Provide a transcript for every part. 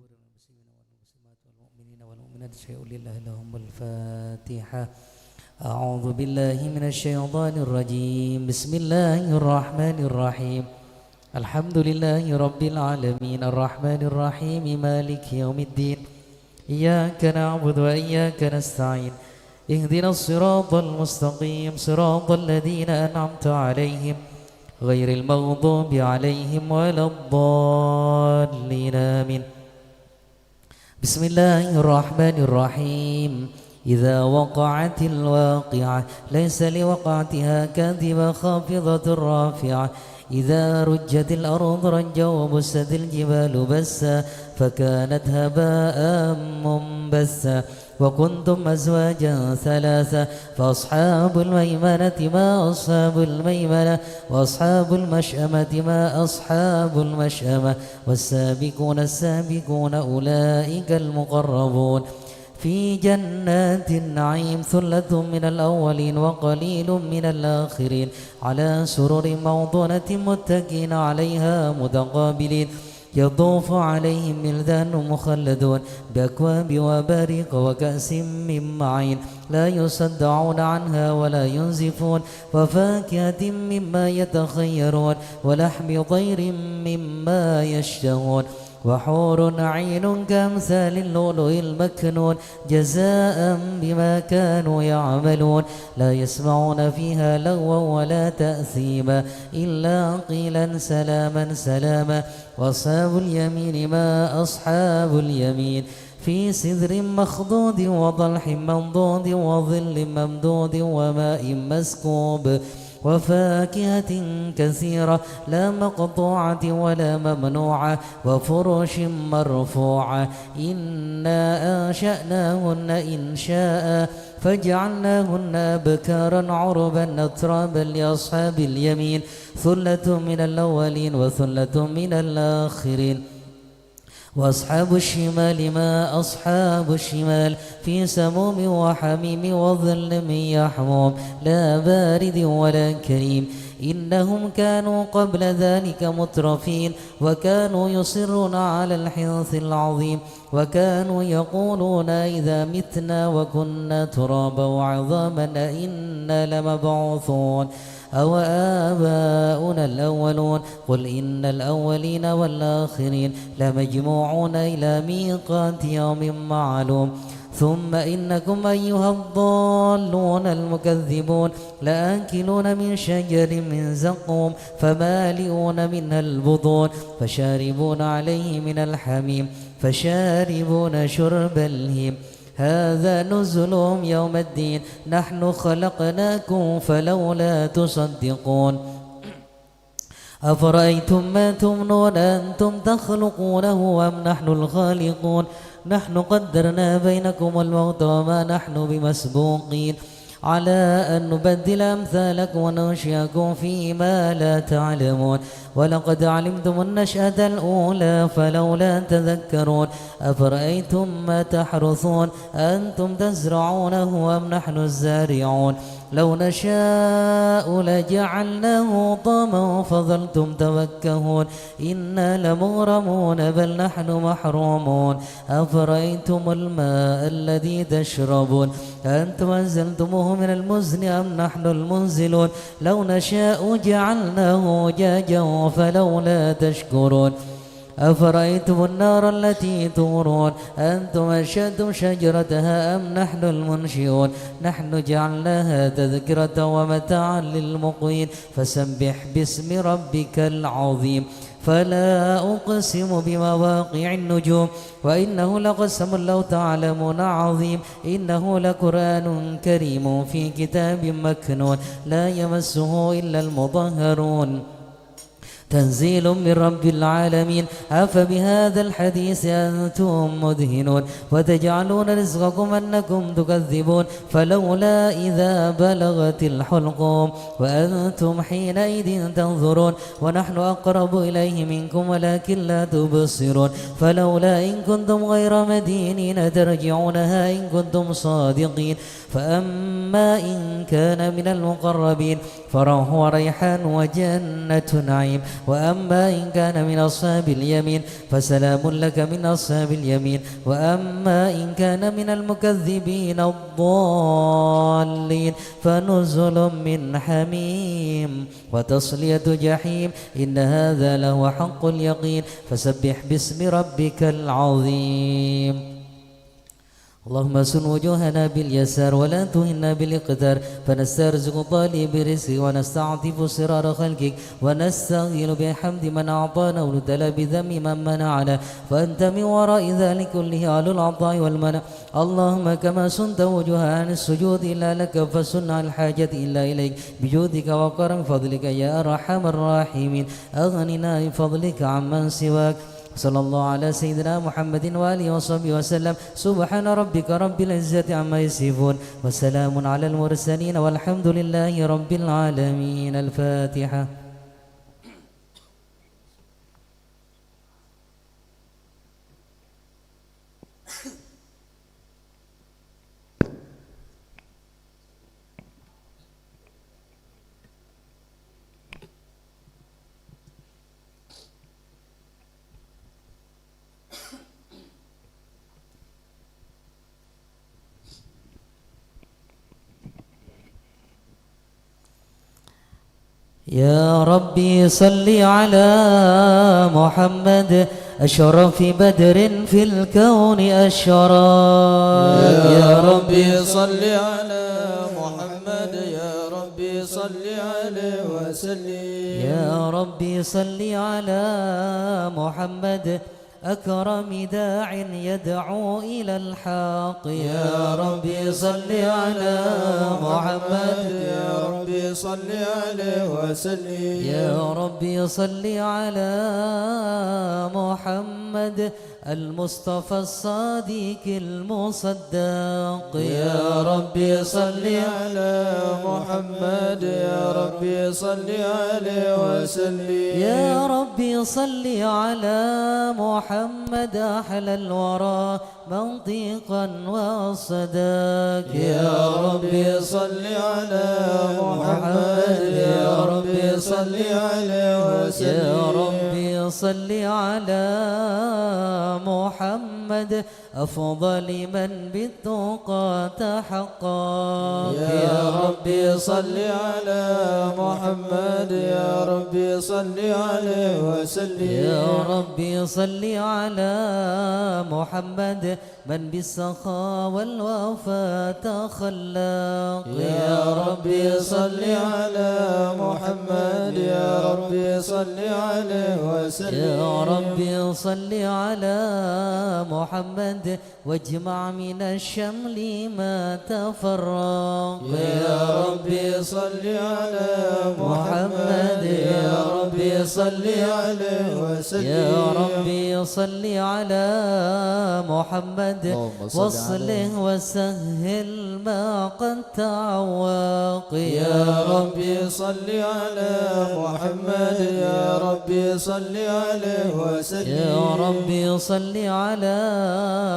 قبور المسلمين والمسلمات والمؤمنين والمؤمنات شيء لله لهم الفاتحة. أعوذ بالله من الشيطان الرجيم. بسم الله الرحمن الرحيم. الحمد لله رب العالمين الرحمن الرحيم مالك يوم الدين. إياك نعبد وإياك نستعين. اهدنا الصراط المستقيم صراط الذين أنعمت عليهم غير المغضوب عليهم ولا الضالين آمين. بسم الله الرحمن الرحيم. إذا وقعت الواقعة ليس لوقعتها كاذبة خافضة رافعة. إذا رجت الأرض رجا وبست الجبال بسا فكانت هباء منبثا وكنتم أزواجا ثلاثة فأصحاب الميمنة ما أصحاب الميمنة وأصحاب المشأمة ما أصحاب المشأمة والسابقون السابقون أولئك المقربون في جنات النعيم ثلة من الأولين وقليل من الآخرين على سرر موضونة متكئين عليها متقابلين يطوف عليهم ولدان مخلدون بأكواب وبارق وكأس من معين لا يصدعون عنها ولا ينزفون وفاكهة مما يتخيرون ولحم طير مما يشتهون وحور عين كأمثال اللؤلؤ المكنون جزاء بما كانوا يعملون لا يسمعون فيها لغوا ولا تأثيما إلا قيلا سلاما سلاما وأصحاب اليمين ما أصحاب اليمين في سدر مخضود وطلح منضود وظل ممدود وماء مسكوب وفاكهة كثيرة لا مقطوعة ولا ممنوعة وفرش مرفوعة إنا أنشأناهن إنشاء فجعلناهن أبكارا عربا أترابا لأصحاب اليمين ثلة من الأولين وثلة من الآخرين وأصحاب الشمال ما أصحاب الشمال في سموم وحميم وظل من يحموم لا بارد ولا كريم إنهم كانوا قبل ذلك مترفين وكانوا يصرون على الحنث العظيم وكانوا يقولون إذا متنا وكنا ترابا وعظاما أئنا لمبعوثون أو آباؤنا الأولون قل إن الأولين والآخرين لمجموعون إلى ميقات يوم معلوم ثم إنكم أيها الضالون المكذبون لآكلون من شجر من زقوم فمالئون منها البطون فشاربون عليه من الحميم فشاربون شرب الهيم هذا نزلهم يوم الدين نحن خلقناكم فلولا تصدقون أفرأيتم ما تمنون أنتم تخلقونه أم نحن الخالقون نحن قدرنا بينكم الموت وما نحن بمسبوقين على أن نبدل أمثالكم وننشئكم فيما لا تعلمون ولقد علمتم النشأة الأولى فلولا تذكرون أفرأيتم ما تحرثون أنتم تزرعونه أم نحن الزارعون لو نشاء لجعلناه طاما فظلتم توكهون إنا لمغرمون بل نحن محرومون أفرأيتم الماء الذي تشربون أنتم أنزلتموه من المزن أم نحن المنزلون لو نشاء جعلناه جاجا فلولا تشكرون أفرأيتم النار التي تورون أنتم أنشأتم شجرتها أم نحن المنشئون نحن جعلناها تذكرة ومتاعا للمقوين فسبح باسم ربك العظيم فلا أقسم بمواقع النجوم وإنه لقسم لو تعلمون عظيم إنه لقرآن كريم في كتاب مكنون لا يمسه إلا المطهرون تنزيل من رب العالمين أفبهذا الحديث أنتم مدهنون وتجعلون رزقكم أنكم تكذبون فلولا إذا بلغت الحلقوم وأنتم حينئذ تنظرون ونحن أقرب إليه منكم ولكن لا تبصرون فلولا إن كنتم غير مدينين ترجعونها إن كنتم صادقين فأما إن كان من المقربين فروح وريحان وجنة نعيم. وأما إن كان من أصحاب اليمين فسلام لك من أصحاب اليمين. وأما إن كان من المكذبين الضالين فنزل من حميم وتصلية جحيم. إن هذا لهو حق اليقين. فسبح باسم ربك العظيم. اللهم سن وجوهنا باليسار ولا تهنا بالاقتار. فنسترزق طالب رزق ونستعطف سرار خلقك ونستغيل بحمد من أعطانا ونبتلى بذم من منعنا. فأنت من وراء ذلك كله على العطاء والمنع. اللهم كما سنت وجوها عن السجود إلا لك فسن عن الحاجة إلا إليك بجودك وكرم فضلك يا أرحم الراحمين. أغننا بفضلك عمن سواك. صلى الله على سيدنا محمد وآله وصحبه وسلم. سبحان ربك رب العزة عما يصفون وسلام على المرسلين والحمد لله رب العالمين. الفاتحة. يا ربي صل على محمد أشرف بدر في الكون أشرق. يا ربي صل على محمد يا ربي صل عليه وسلم. يا ربي صل على محمد أكرم داع يدعو إلى الحق. يا ربي صل على محمد يا ربي صل عليه وسلم. يا ربي صل على محمد المصطفى الصادق المصدق. يا ربي صل على محمد يا ربي صل عليه وسلم. يا ربي صل على محمد أحلى الورى منطقا وصداق. يا ربي صل على محمد يا ربي صل عليه وسلم. يا ربي صل على محمد أفضل من بالتقى تحقق. يا ربي صل على محمد يا ربي صل عليه وسلم. يا ربي صل على محمد من بالسخاء والوفاء تخلق. يا ربي صل على محمد يا ربي صل عليه وسلم. يا ربي صل على محمد واجمع من الشمل ما تفرق. يا ربي صل على محمد يا ربي صل عليه وسلم. يا ربي صل على محمد واصلح وسهل ما قد تعوق. يا ربي صل على محمد يا ربي صل عليه وسلم. يا ربي صل على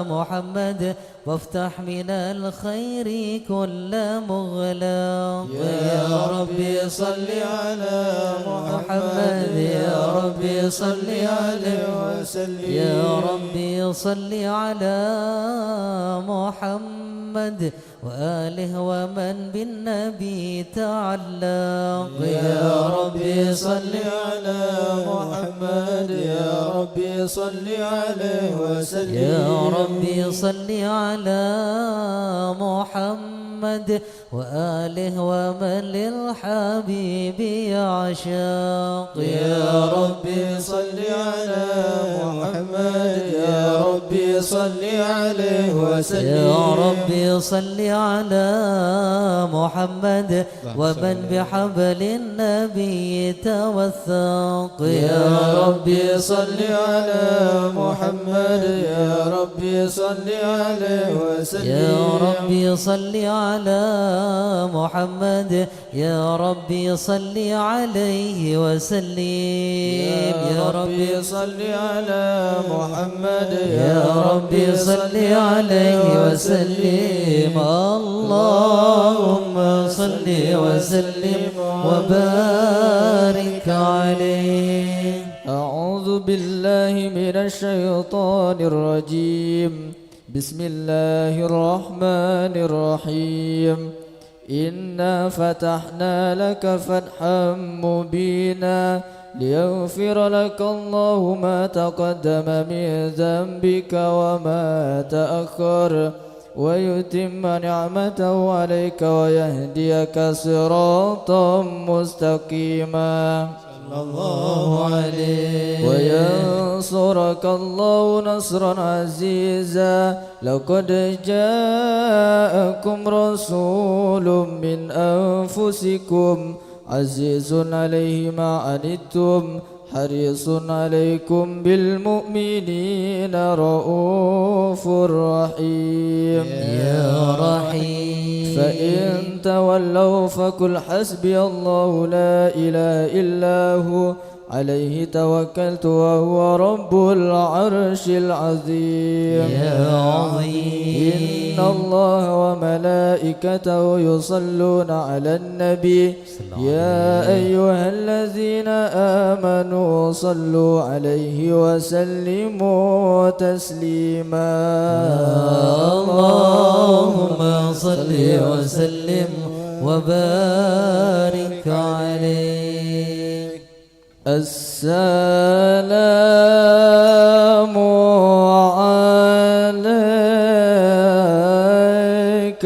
محمد وافتح من الخير كل مغلق. يا ربي صل على محمد يا ربي صل عليه وسلم. يا ربي صل على محمد وآله ومن بالنبي تعلق. يا ربي صل على محمد يا ربي صل عليه وسلم. يا ربي صل على محمد وآله ومن للحبيب يعشق. يا ربي صل على محمد يا ربي صل عليه وسلم. يا ربي صل على محمد ومن بحبل النبي توثق. يا ربي صل على محمد يا ربي صل عليه وسلم. يا ربي صل على محمد يا ربي صل عليه وسلم. يا ربي صل على محمد يا ربي صل عليه وسلم. اللهم صل وصل وسلم وبارك عليه. أعوذ بالله من الشيطان الرجيم. بسم الله الرحمن الرحيم. إنا فتحنا لك فتحا مبينا ليغفر لك الله ما تقدم من ذنبك وما تأخر ويتم نعمته عليك ويهديك صراطا مستقيما الله عليه. وينصرك الله نصرا عزيزا. لقد جاءكم رسول من أنفسكم عزيز عليه ما عنتم حريص عليكم بالمؤمنين رؤوف رحيم. يا رحيم. فإن تولوا فقل حسبي الله لا إله إلا هو عليه توكلت وهو رب العرش العظيم. يا عظيم. إن الله وملائكته يصلون على النبي يا أيها الذين آمنوا صلوا عليه وسلموا تسليما. اللهم صل وسلم وبارك عليه. السلام عليك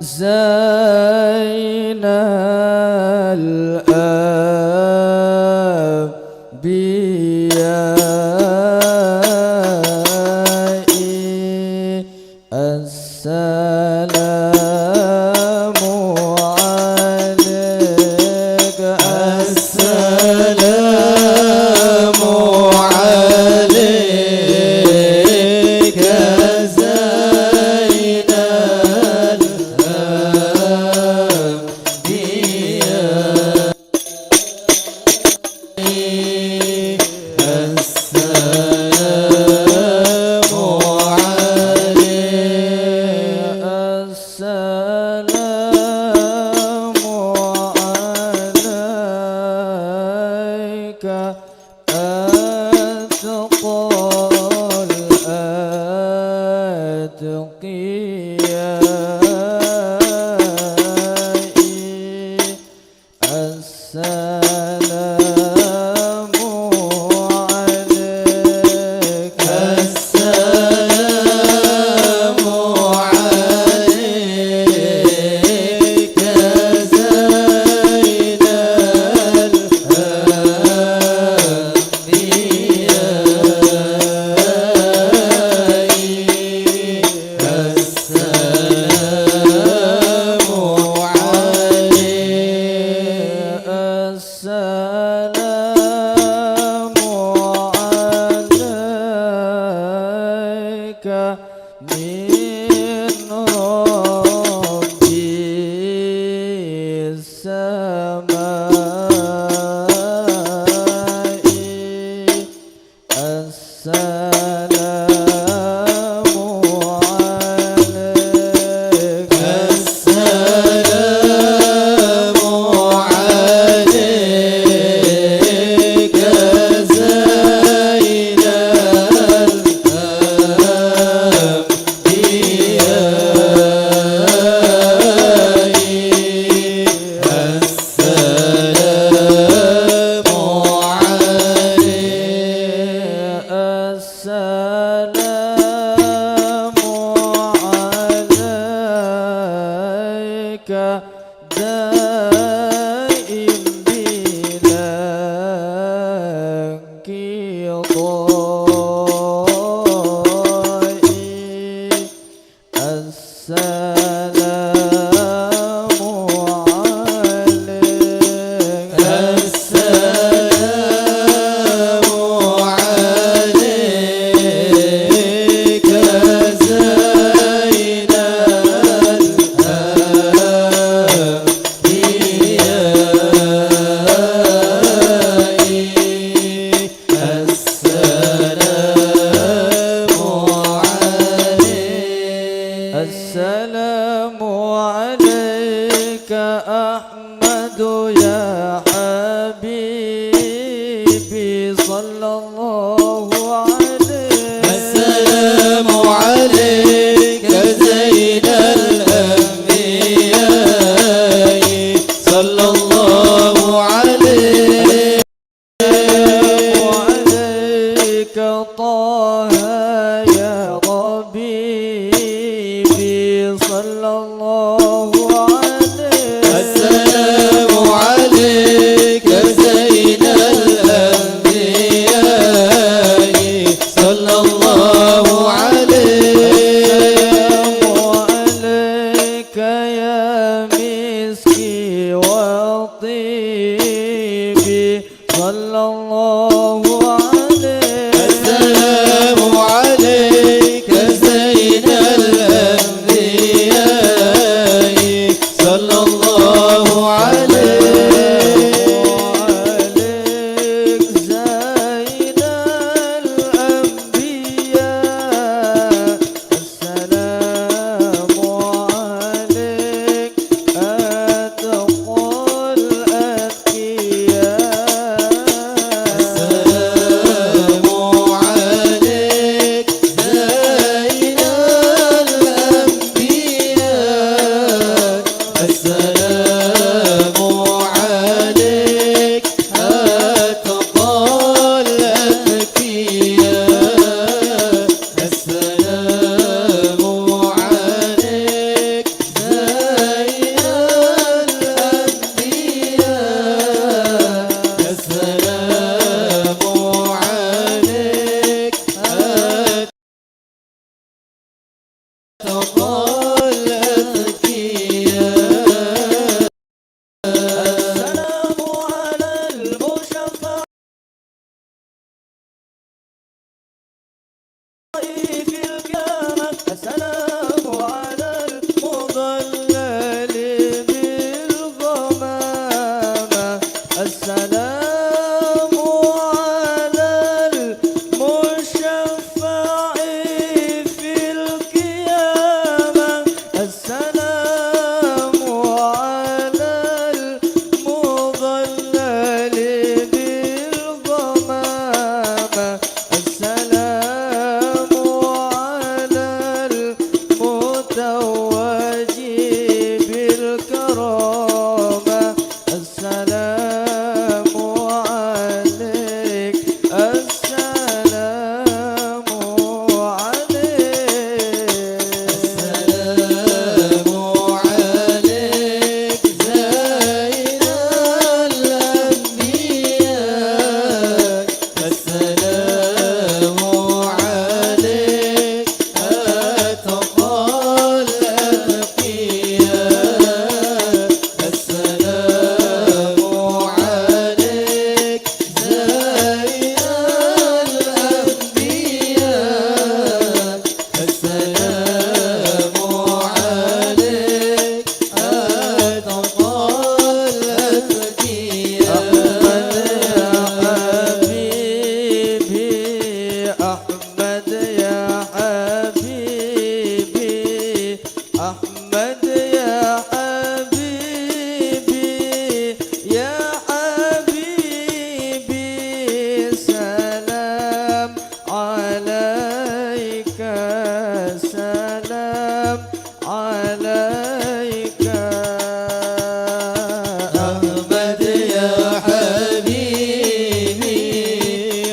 زين الأنبياء. السلام عليك. السلام عليك زين الأنبياء. السلام عليك. السلام عليك أتقى الأتقياء. السلام عليك. السلام عليك زين تقل أذكياء السلام على المشفع في القيامة السلام على المضلل بالغمامة السلام على المشفع في القيامة السلام على المضلل بالغمامة السلام على المتوج بالكرامة السلام عليك السلام عليك السلام عليك زين الأنبياء السلام عليك أتقى الأتقياء السلام عليك زين الأنبياء السلام عليك أتقى الأتقياء أحمد يا حبيبي يا حبيبي سلام عليك سلام عليك أحمد يا حبيبي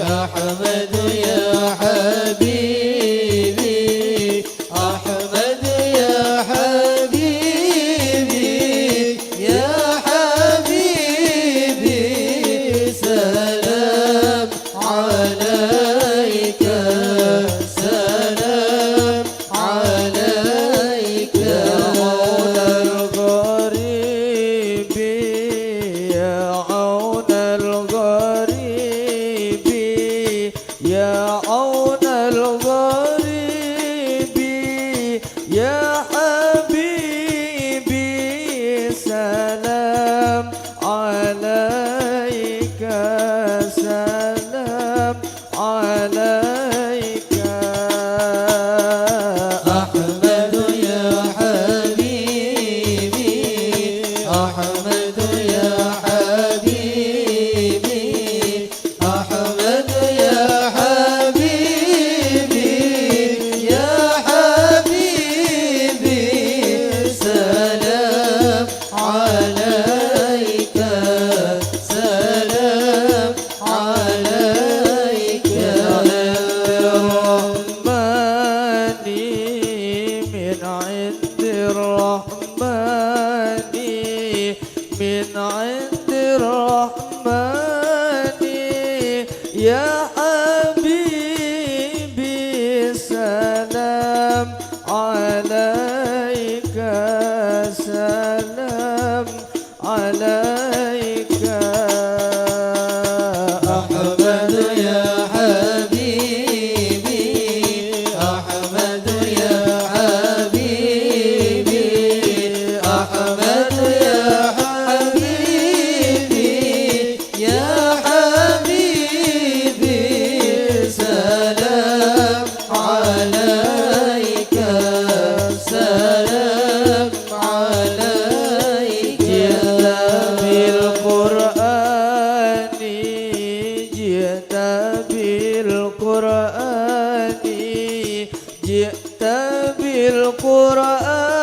أحمد يا حبيبي أحمد يا حبيبي يا حبيبي سلام عليك سلام عليك يا عون الغريب يا عون الغريب يا عون الغريب يا حبيبي سلام عليك سلام عليك أحمد يا حبيبي أحمد يا حبيبي أحمد يا حبيبي يا حبيبي سلام عليك سلام عليك يا الرحمن من عند الرحمن من عند الرحمن يا حبيبي سلام عليك سلام عليك أحمد يا حبيبي أحمد يا حبيبي أحمد يا حبيبي يا حبيبي سلام عليك سلام عليك جئت بالقرآن جئت بالقرآن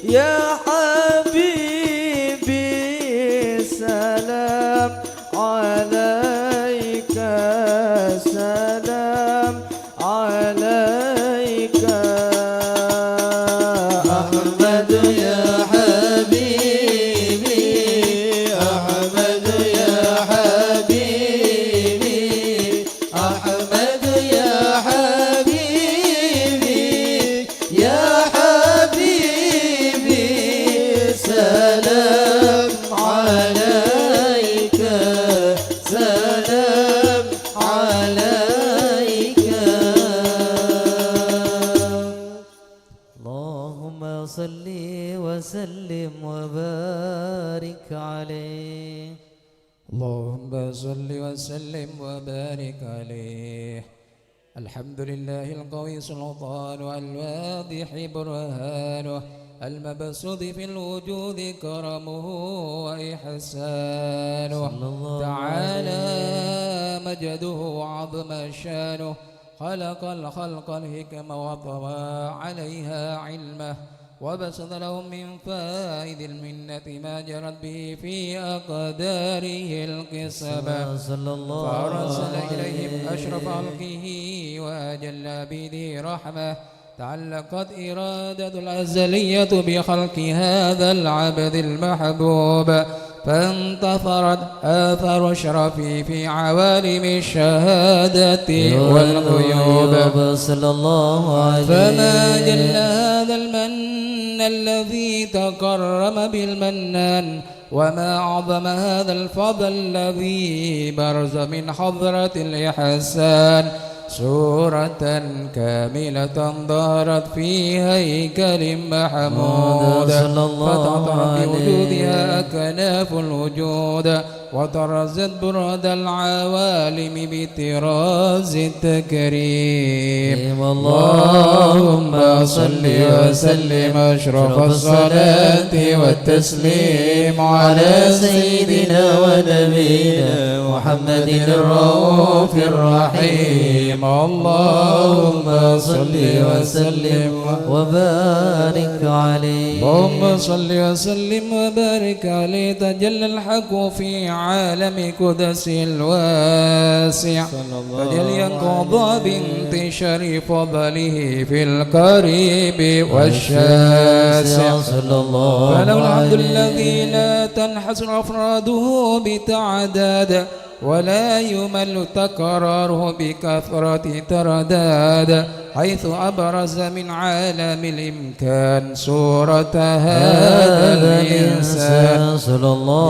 يا حبيبي سلام عليك سلام عليك أحمد يا حبيبي أحمد يا حبيبي أحمد يا حبيبي وسلم وبارك عليه. اللهم صل وسلم وبارك عليه. الحمد لله القوي سلطانه الواضح برهانه المبسوط في الوجود كرمه وإحسانه تعالى مجده وعظم شانه خلق الخلق الحكم وطوى عليها علمه وبسط لهم من فائد المنة ما جرت به في أقداره القسمة فأرسل إليهم أشرف خلقه وأجل عبيده رحمة تعلقت إرادة الأزلية بخلق هذا العبد المحبوب فانتثرت آثار أشرفه في عوالم الشهادة والغيوب فما جل هذا المن الذي تكرم بالمنان وما أعظم هذا الفضل الذي برز من حضرة الإحسان سورة كاملة ظهرت في هيكل محمود فتعطر بوجودها أكناف الوجود وطرزت برد العوالم بطراز التكريم. اللهم صل وسلم أشرف الصلاة والتسليم على سيدنا ونبينا محمد الرؤوف الرحيم. اللهم صل وسلم وبارك عليه. اللهم صل وسلم وبارك عليه. تجلى الحق في عالم قدس الواسع تجليا قضى بانتشار فضله في القريب والشاسع فله الحمد الذي لا تنحصر أفراده بتعداد ولا يمل تكراره بكثرة ترداد حيث أبرز من عالم الإمكان صورة هذا الإنسان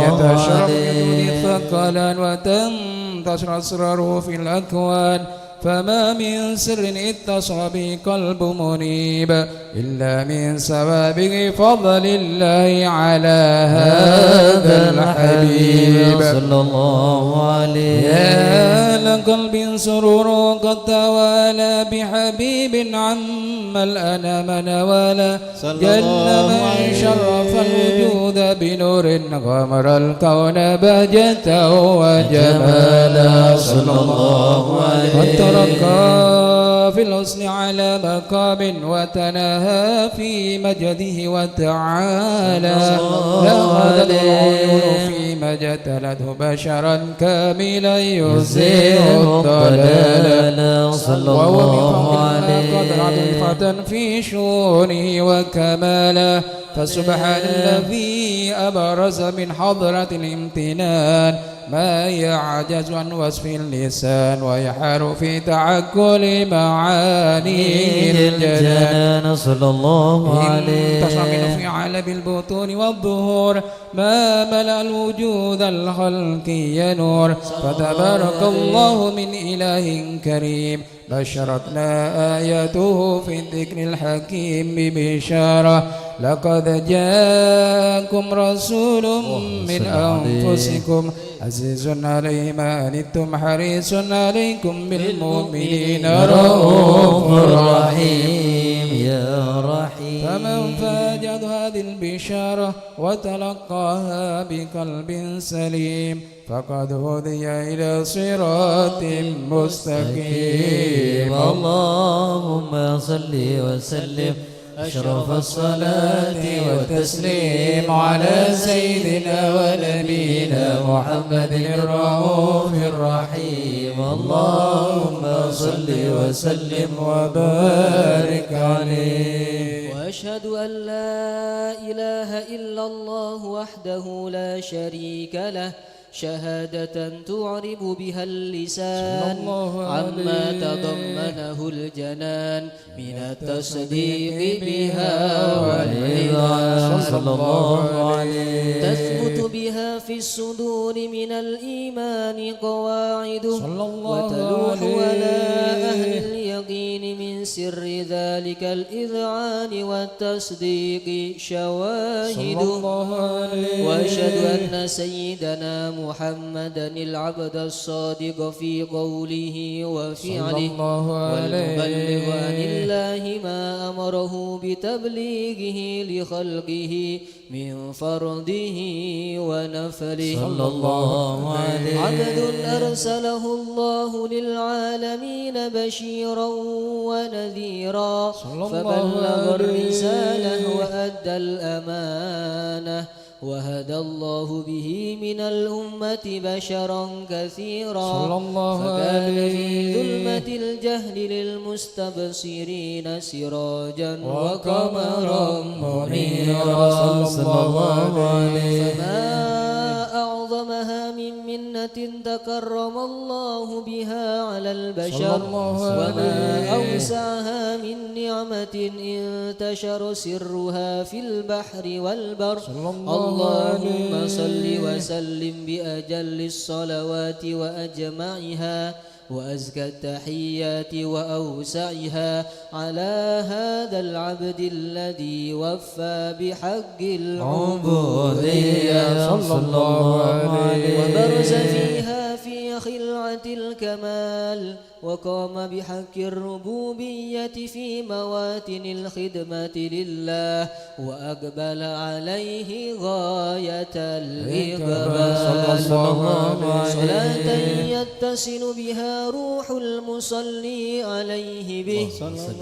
يتشرف بدون ثقلا وتنتشر أسراره في الأكوان فما من سر اتصل به قلب منيب إلا من سبب فضل الله على هذا الحبيب صلى الله عليه. يا لقلب سرور قد توالى بحبيب عم الأنام نوالا جل من شرف الوجود بنور غمر الكون بهجة وجمالا صلى الله عليه. ترقى في الحسن على مقام وتناهى في مجده وتعالى لقد العيون فيما جتلته بشرا كاملا يزيل الضلال وهو من قدر عظيمة في شؤونه وكمالا فسبحان الذي أبرز من حضرة الامتنان ما يعجز عن وصف اللسان ويحار في تعقل معاني الجنان صلى الله عليه. انتشر منه في عالم البطون والظهور ما ملأ الوجود الخلقي نور فتبارك الله من إله كريم بشرتنا آياته في الذكر الحكيم ببشارة لقد جاءكم رسول من أنفسكم عزيز عليه ما عنتم حريص عليكم بالمؤمنين رؤوف رحيم يا رحيم. فمن فاجأت هذه البشارة وتلقاها بقلب سليم فقد هدي إلى صراط مستقيم. اللهم صل وسلم أشرف الصلاة والتسليم على سيدنا ونبينا محمد الرؤوف الرحيم. اللهم صل وسلم وبارك عليه. وأشهد أن لا إله إلا الله وحده لا شريك له شهادة تعرب بها اللسان عما تضمنه الجنان من التصديق بها والإذعان صلى الله عليه. تثبت بها في الصدور من الإيمان قواعد وتلوح على أهل اليقين من سر ذلك الإذعان والتصديق شواهد وأشهد أن سيدنا محمدا العبد الصادق في قوله وفعله والمبلغ عن الله ما أمره بتبليغه لخلقه من فرضه ونفله صلى الله عليه عبد أرسله الله للعالمين بشيرا ونذيرا فبلغ الرسالة وأدى الأمانة وهدى الله به من الأمة بشرا كثيرا فكان في ظلمة الجهل للمستبصرين سراجا وقمرا منيرا صلى الله عليه فما أعظمها من منة تكرم الله بها على البشر وما أوسعها من نعمة انتشر سرها في البحر والبر اللهم صل وسلم بأجل الصلوات وأجمعها وأزكى التحيات وأوسعها على هذا العبد الذي وفى بحق العبودية صلى الله عليه وبرز فيها في خلعة الكمال وقام بحق الربوبية في مواتن الخدمة لله وأقبل عليه غاية الإقبال صلاة يتصل بها روح المصلي عليه به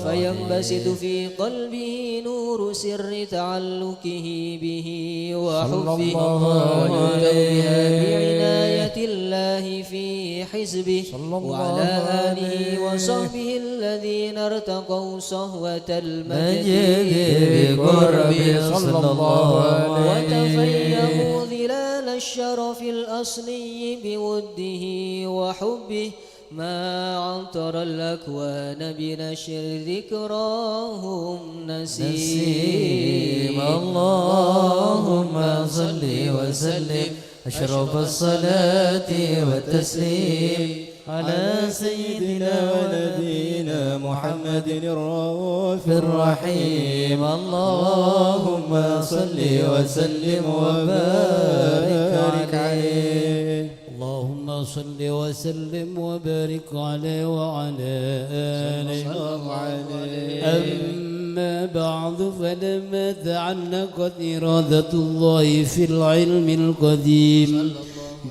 فينبسط في قلبه نور سر تعلقه به وحبه ونوجا بها بعناية الله في حزبه وعلى آله وصحبه الذين ارتقوا صهوة المجد بقربه صلى الله عليه وتفيهوا ظلال الشرف الأصلي بوده وحبه ما عطر الأكوان بنشر ذكراهم نسيم اللهم صل وسلم أشرف الصلاة والتسليم على سيدنا ونبينا محمد الرؤوف الرحيم اللهم صل وسلم وبارك عليه اللهم صل وسلم وبارك عليه وعلى آله أما بعد فلما تعلقت إرادة الله في العلم القديم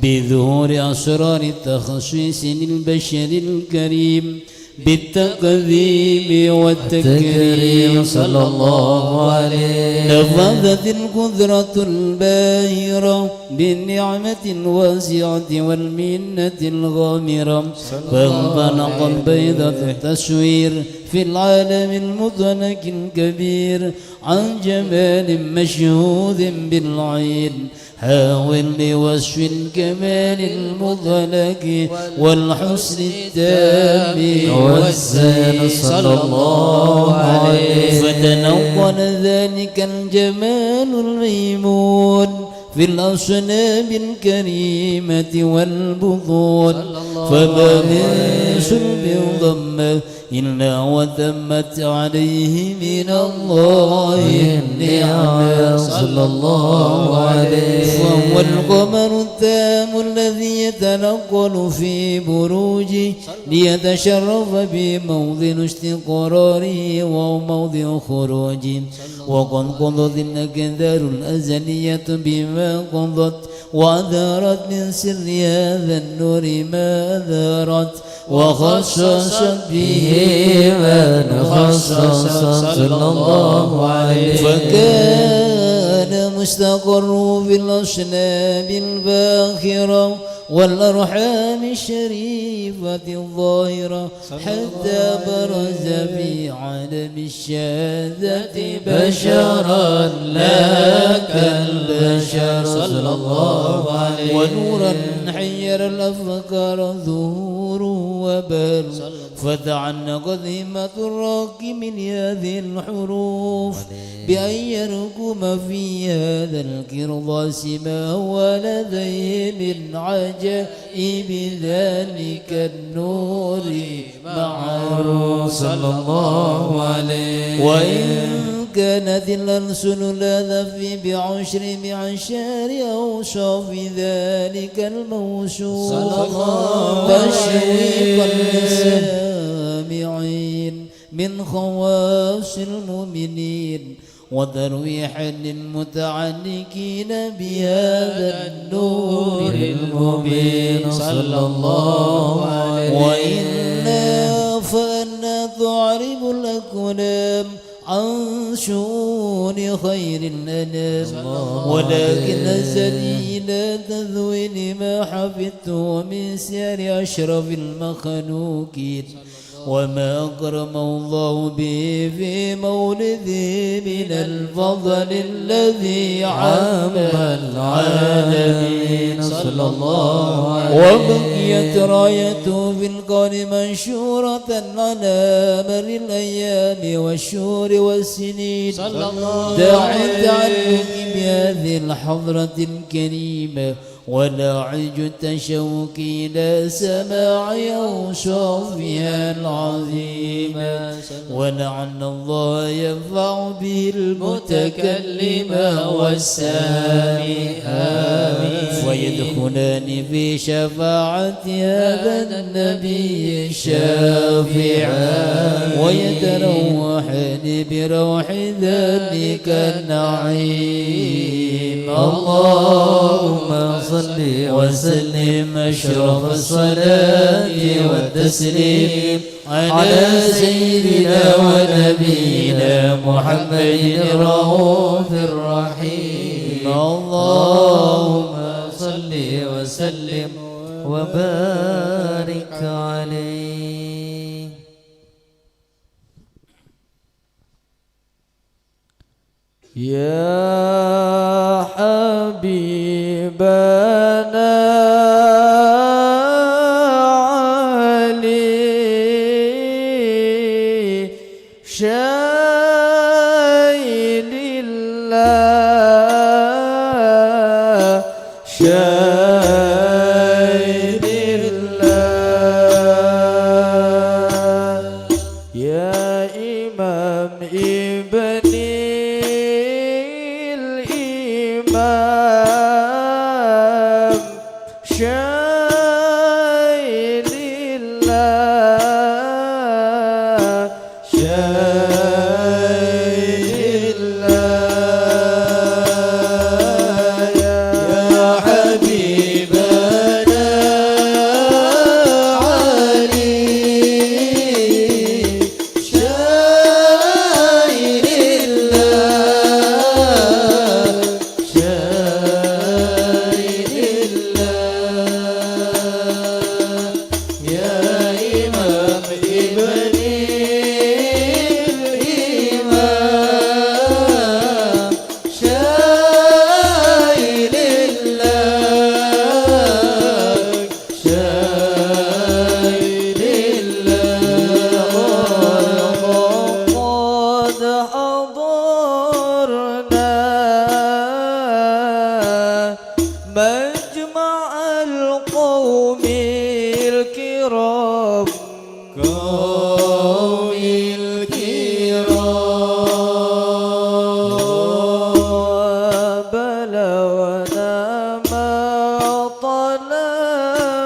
بظهور أسرار التخصيص للبشر الكريم بالتقديم والتكريم صلى الله عليه نفذت القدرة الباهرة بالنعمة الواسعة والمنة الغامرة فانطلق البيضة التصوير في العالم المطلق الكبير عن جمال مشهود بالعين حاول لوصف الكمال المطلق والحسن التام والزين صلى الله عليه فتنقل ذلك الجمال الميمون في الأصنام الكريمة والبطون فما من سلب ضم إلا وتمت عليه من الله النعمة صلى الله عليه وهو القمر التام الذي يتنقل في بروجه ليتشرف بموضع استقراره وموضع خروجه وقد قضت الأكدار الأزلية بما قضت وأدارت من سر هذا النور ما أدارت وخصصت به من خصص صلى الله عليه فكان مستقر في الأصنام الباخرة والأرحام الشريفة الظاهرة حتى برز في عالم الشهادة بشرا لا كالبشر صلى الله عليه ونورا حير الأفكار ظهوره وبر فتعنق ذمة الراكب من هذه الحروف بأن يركم في هذا الكرضاس ما هو لديه من عجائب ذلك النور معروف صلى الله عليه. وإن كانت الألسن لا تفي بعشر معشار أوصاف ذلك الموصوف تشويقا للسامعين من خواص المؤمنين وترويحا للمتعلقين بهذا النور المبين صلى الله عليه. وإنا فأنا تعرب الأكوان عن شؤون خير الأنام ولكن السبيل تذوين ما حفظت من سير أشرف المخلوقين وما أكرم الله به في مولده من الفضل الذي عم العالمين صلى الله عليه. وبقيت رايته في الكون منشورة على مر الأيام والشهور والسنين داعي التعلق بهذه الحضرة الكريمة ولاعج التشوق إلى سماع أوصافها العظيمة ولعل الله ينفع به المتكلم والسامع ويدخلان في شفاعة هذا النبي الشافع ويتروحان بروح ذلك النعيم. اللهم صل وسلم أشرف الصلاة والتسليم على سيدنا ونبينا محمد الرؤوف الرحيم. اللهم صل وسلم وبارك عليه. يا حبيبنا علي شايل الله شايل الله يا إمام ابني شايل الله شايل الله يا حبيبنا علي شايل الله مجمع القوم الكرام قوم الكرام بلغنا ما طلبنا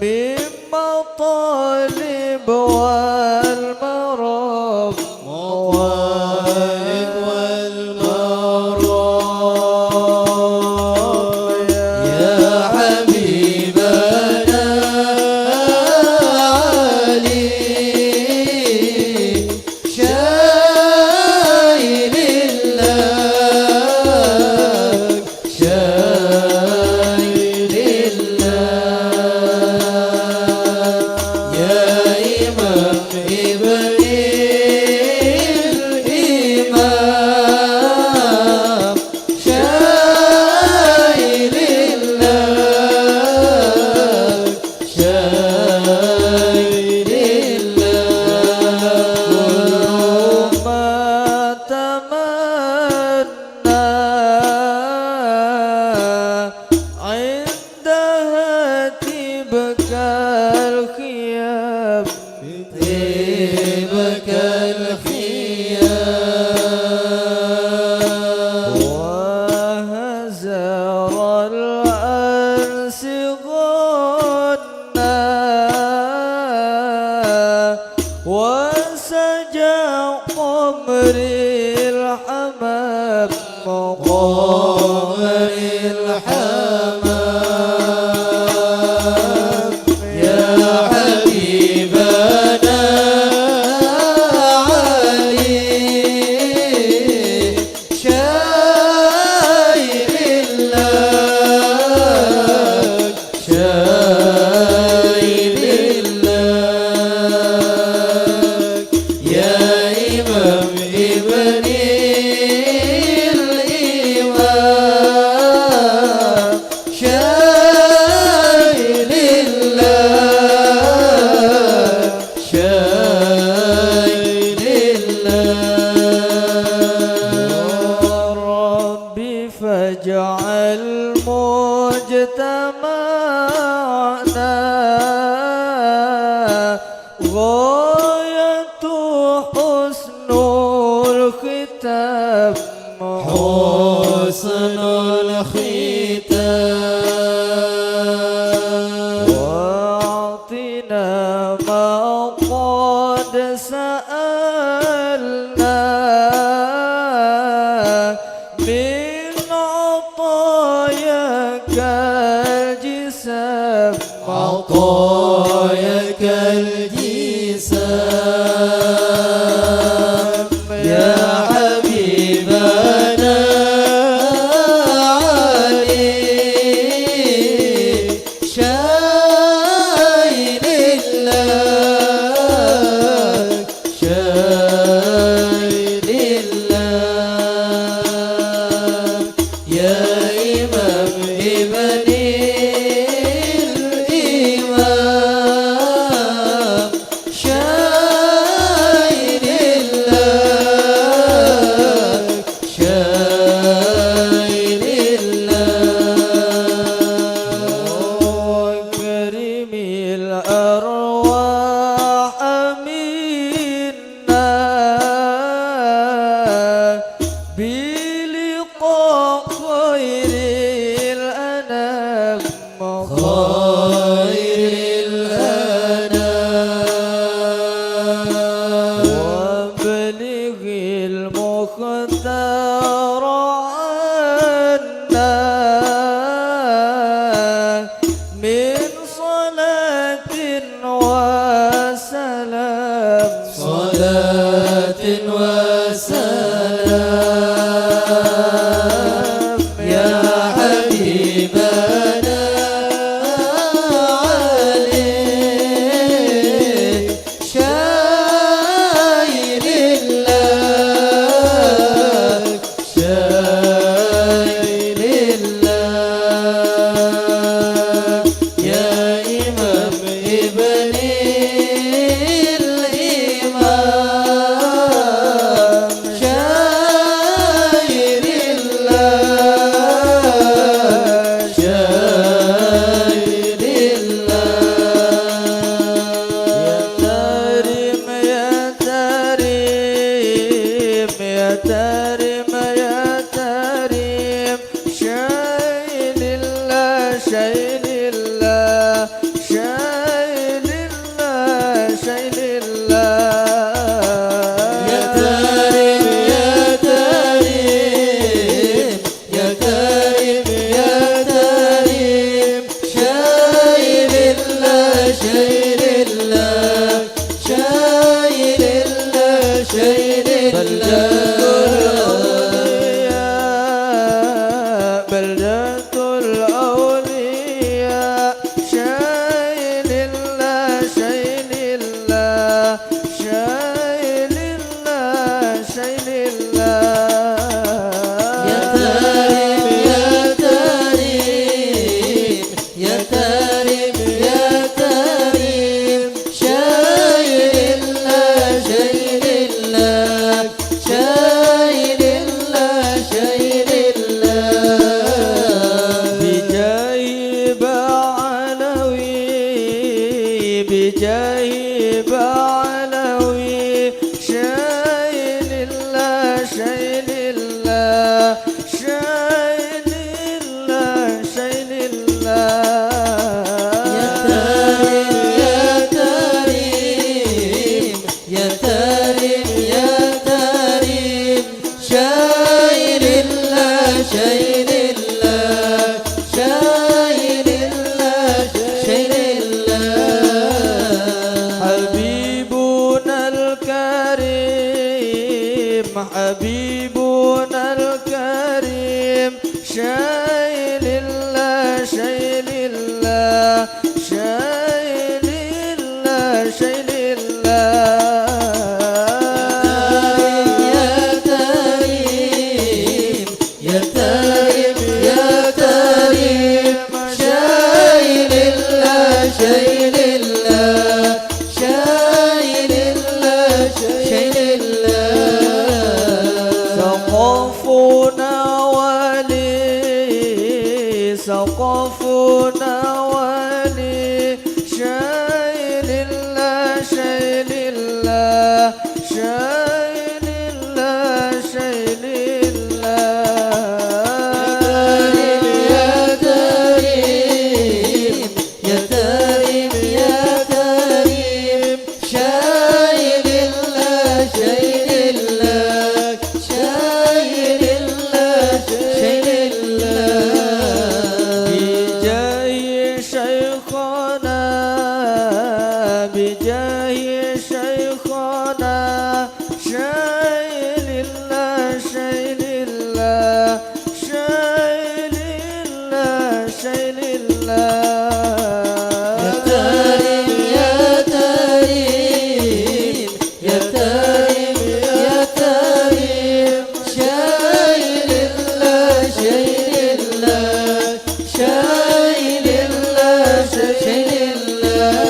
من مطالب والمرام الخيام طيبك الخيام وهزر الأنس غنى وسجى قمر الحمام قمر الحمام يا حبيبنا علي شايل لك شايل لك يا إمام ابني الإمام شايل لك شايل لك ربي فاجعل مجتمعنا غاية حسن الختام حسن الختام واعطنا ما قد سألنا من عطاياك الجسام عطاياك الجسام يا حبيبنا علي شايل لك شايل لك يا إمام ابني الإمام شايل لك شايل لك وكرم الأرواح منا بلقاء خير الأنام خير الأنام وابلغ المختار عنا من صلاة وسلام صلاة وسلام يا حبيبنا علي شايل لك شايل لك يا إمام ابني الإمام بجاه بعلوي شايل الله شايل الله شايل الله شايل الله يا كريم يا كريم يا كريم شايل الله شايل الله شايل الله شايل الله حبيبنا الكريم حبيبنا الكريم شايل الله شايل الله شايل الله شايل الله يا كريم يا كريم شايل الله شايل الله شايل الله شايل الله سقفنا ولي سقفنا ولي شايل الله شايل الله شايل الله شايل الله يا كريم يا كريم يا كريم شايل الله شايل الله شايل الله شايل الله بجاه شيخنا بجاه شيخنا شايل الله شايل الله شايل الله شايل الله يا كريم يا كريم يا كريم يا كريم شايل الله شايل الله شايل الله شايل الله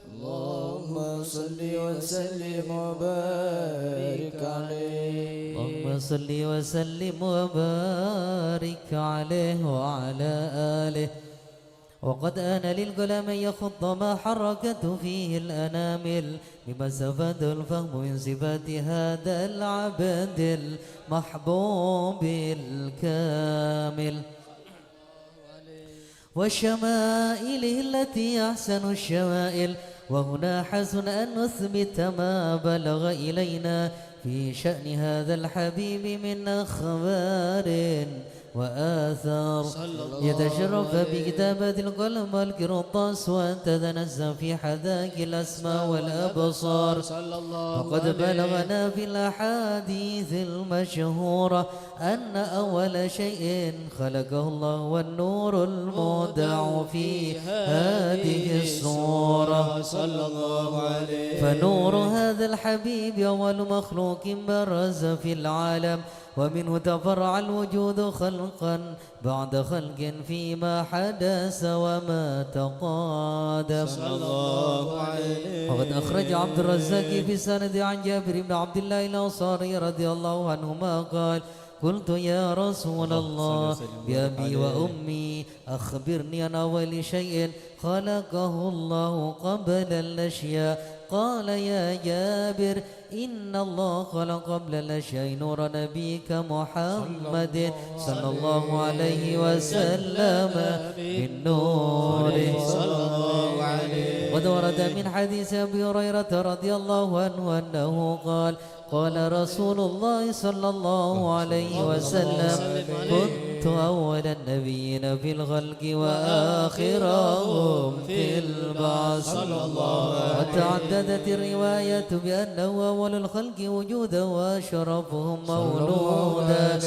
اللهم صل وسلم وبارك عليه اللهم صل وسلم وبارك عليه وعلى آله وقد آن للغلام يخض ما حركته فيه الأنامل بما استفاده الفهم من صفات هذا العبد المحبوب الكامل وشمائله التي أحسن الشمائل. وهنا حسن أن نثبت ما بلغ إلينا في شأن هذا الحبيب من أخبار وآثار يتشرف بكتابة القلم والقرطاس وأن تتنزه في حذاك الأسماء والأبصار. وقد بلغنا في الأحاديث المشهورة أن أول شيء خلقه الله والنور المودع في هذه الصورة صلى الله عليه فنور هذا الحبيب أول مخلوق برز في العالم ومنه تفرع الوجود خلقا بعد خلق فيما حدث وما تقادم. صلى الله عليه وقد أخرج عبد الرزاق في سند عن جابر بن عبد الله الأنصاري رضي الله عنهما قال: قلت يا رسول الله بأبي وأمي أخبرني عن أول شيء خلقه الله قبل الأشياء. قال: يا جابر إن الله خلق قبل الأشياء نور نبيك محمد صلى الله عليه وسلم بالنور صلى الله عليه. وقد ورد من حديث أبي هريرة رضي الله عنه أنه قال: قال رسول الله صلى الله عليه وسلم: كنت أول النبيين في الخلق وآخرهم في البعث. وتعددت الرواية بأنه أول الخلق وجودا وأشرفهم مولودا.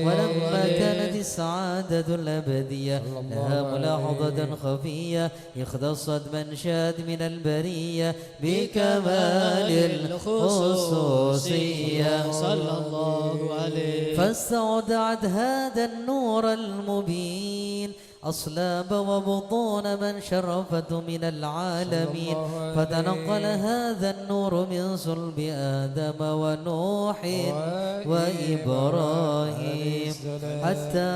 ولما كانت السعادة الأبدية لها ملاحظة خفية اختصت من شاد من البرية بكمال الخصوصية صلى الله عليه فاستودعت هذا النور المبين أصلاب وبطون من شرفته من العالمين فتنقل هذا النور من صلب آدم ونوح وإبراهيم حتى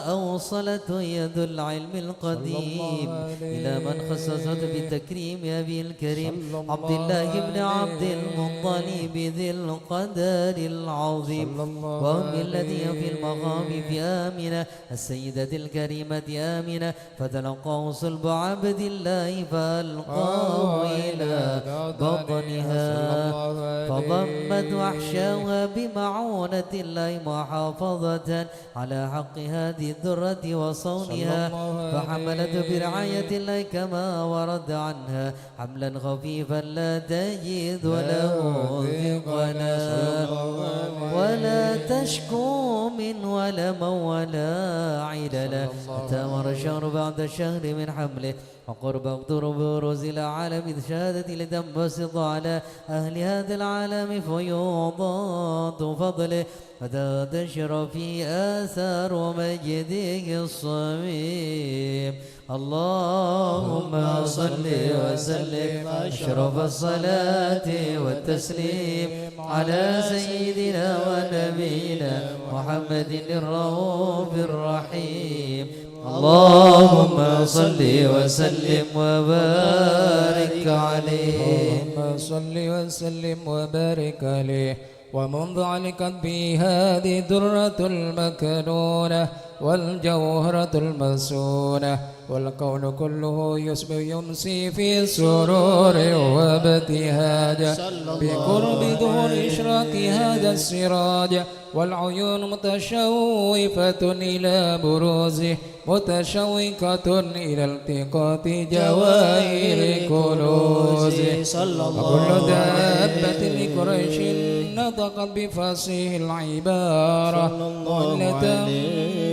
أوصلت يد العلم القديم إلى من خصصت بتكريم أبي الكريم عبد الله بن عبد المطلب ذي القدر العظيم وهم الذي في المقام في آمنة السيدة الكريمة آمنة فتلقاه صلب عبد الله فألقاه إلى بطنها فضمت وحشاها بمعونة الله محافظة على حق هذه الذرة وصونها فحملت برعاية الله كما ورد عنها حملا خفيفا لا تجد له ثقلا ولا تشكو من ولم ولا عللا حتى مر الشهر بعد الشهر من حمله وقرب اقدر بروز العالم إذ شهادت لتنبسط على أهل هذا العالم فيوضات فضله فتنتشر في آثار مجده الصميم اللهم صل وسلم أشرف الصلاة والتسليم على سيدنا ونبينا محمد الرؤوف الرحيم اللهم صل وسلم وبارك عليه اللهم صل وسلم وبارك عليه ومنذ علقت به هذه الدرة المكنونة والجوهرة المسونة والكون كله يسبح يمسي في سرور وابتهاج بقرب ظهور إشراق هذا السراج والعيون متشوفة إلى بروزه متشوقة إلى التقاط جواهر كنوزه وكل دابة لقريش نطقت بفصيح العبارة مهلة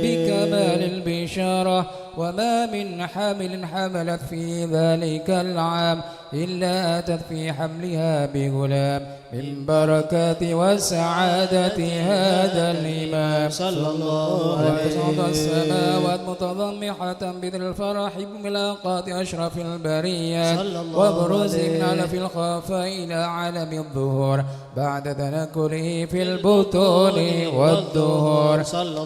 بكمال البشارة وما من حامل حملت في ذلك العام إلا أتت في حملها بغلام من بركات وسعادة هذا الإمام صلى الله عليه وسلم السماوات متضمحة بذل الفرح بملاقات أشرف البريات وبروز من علف الخفاء إلى عالم الظهور بعد تنكره في البطون والدهور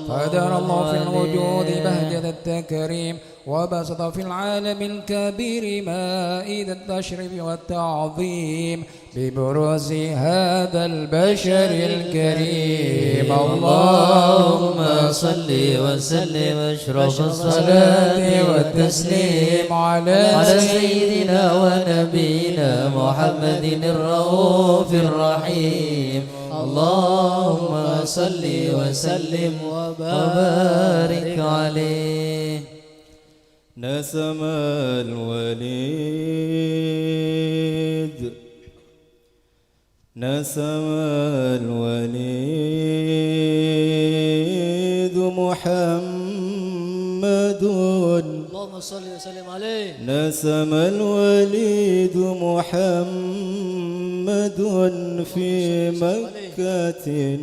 فدار الله في الوجود بهجة التكريم وبسط في العالم الكبير مائدة التشريف والتعظيم ببروز هذا البشر الكريم اللهم صل وسلم أشرف الصلاة والتسليم على سيدنا ونبينا محمد الرؤوف الرحيم اللهم صل وسلم وبارك عليه نسم الوليد نسم الوليد محمد اللهم صل وسلم عليه نسم الوليد محمد في مكة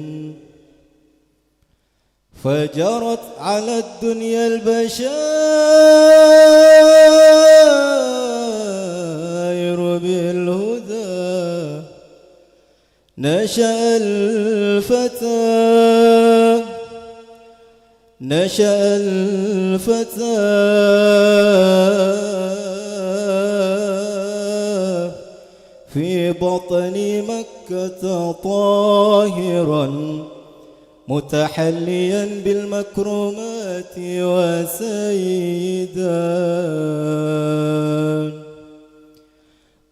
فجرت على الدنيا البشائر بالهدى نشأ الفتى في بطن مكة طاهرا متحليا بالمكرمات وسيدا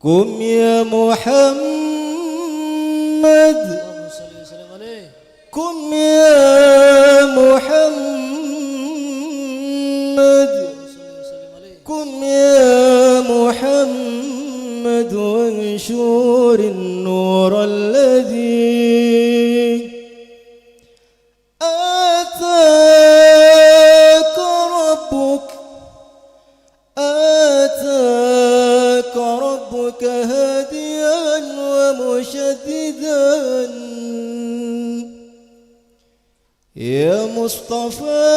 قم يا محمد قم يا محمد قم يا محمد وانشر النور الذي آتاك ربك هاديا ومشددا يا مصطفى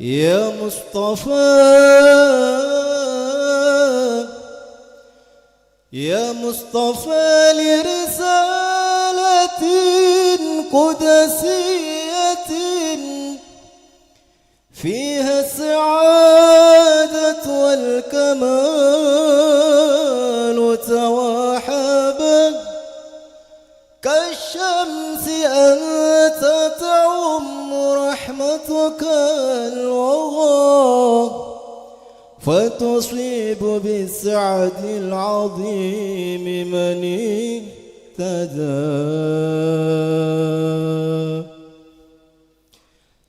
يا مصطفى يا مصطفى لرسالة قدسية فيها السعادة والكمال تواحبا كالشمس أنت تعم رحمتك الوغى فتصيب بالسعد العظيم من اهتدى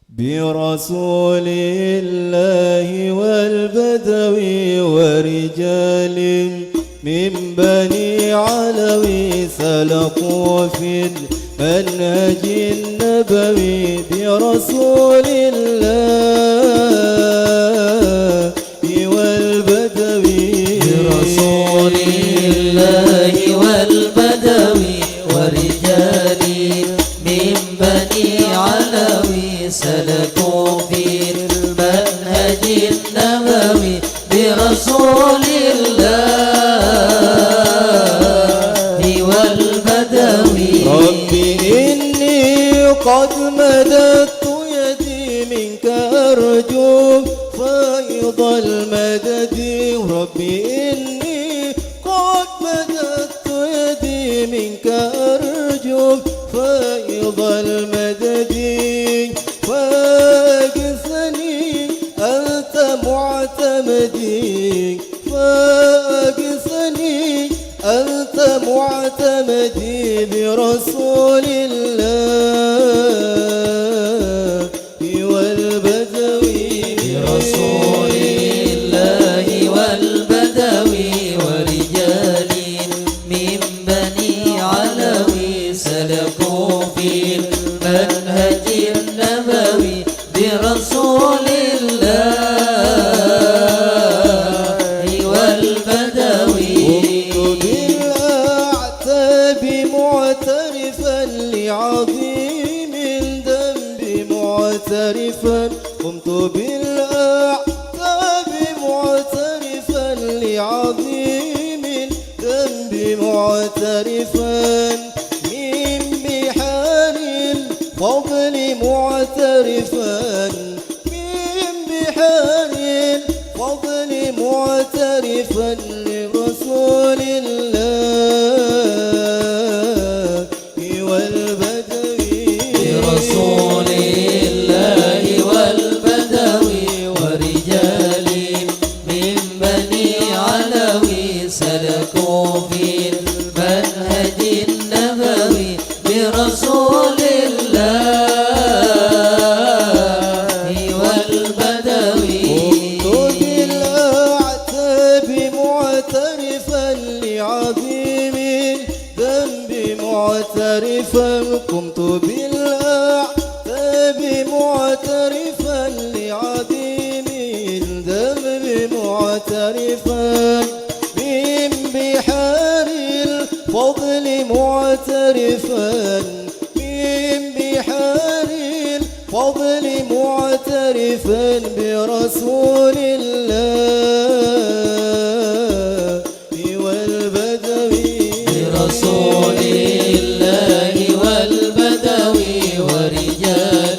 برسول الله والبدوي ورجال من بني علوي سلكوا في المنهج النبوي برسول الله والبدوي برسول الله والبدوي ورجال من بني علوي سلكوا في المنهج النبوي برسول الله والبدوي ربي إني قد مددت يدي منك أرجو فيض المدد ربي إني قد مددت يدي منك أرجو فيض المدد فاقسني أنت معتمدي فاقسني أنت معتمدي برسول الله والبدوي برسول الله والبدوي ورجال من بني علوي سلكوا في المنهج النبوي برسول الله والبدوي بالأعتاب معترفا لعظيم الذنب معترفا قمت بالأعتاب معترفا لعظيم الذنب معترفا من بحار الفضل معترفا من بحار الفضل معترفا لرسول الله والبدوي برسول الله والبدوي ورجال من بني علوي سلكوا في المنهج النبوي برسول الله والبدوي بالأعتاب معترفا لعظيم الذنب معترفا قمت بالأعتاب معترفا لعظيم الذنب معترفا من بحار الفضل معترفا من بحار الفضل معترفا برسول الله والبدوي برسول الله والبدوي ورجال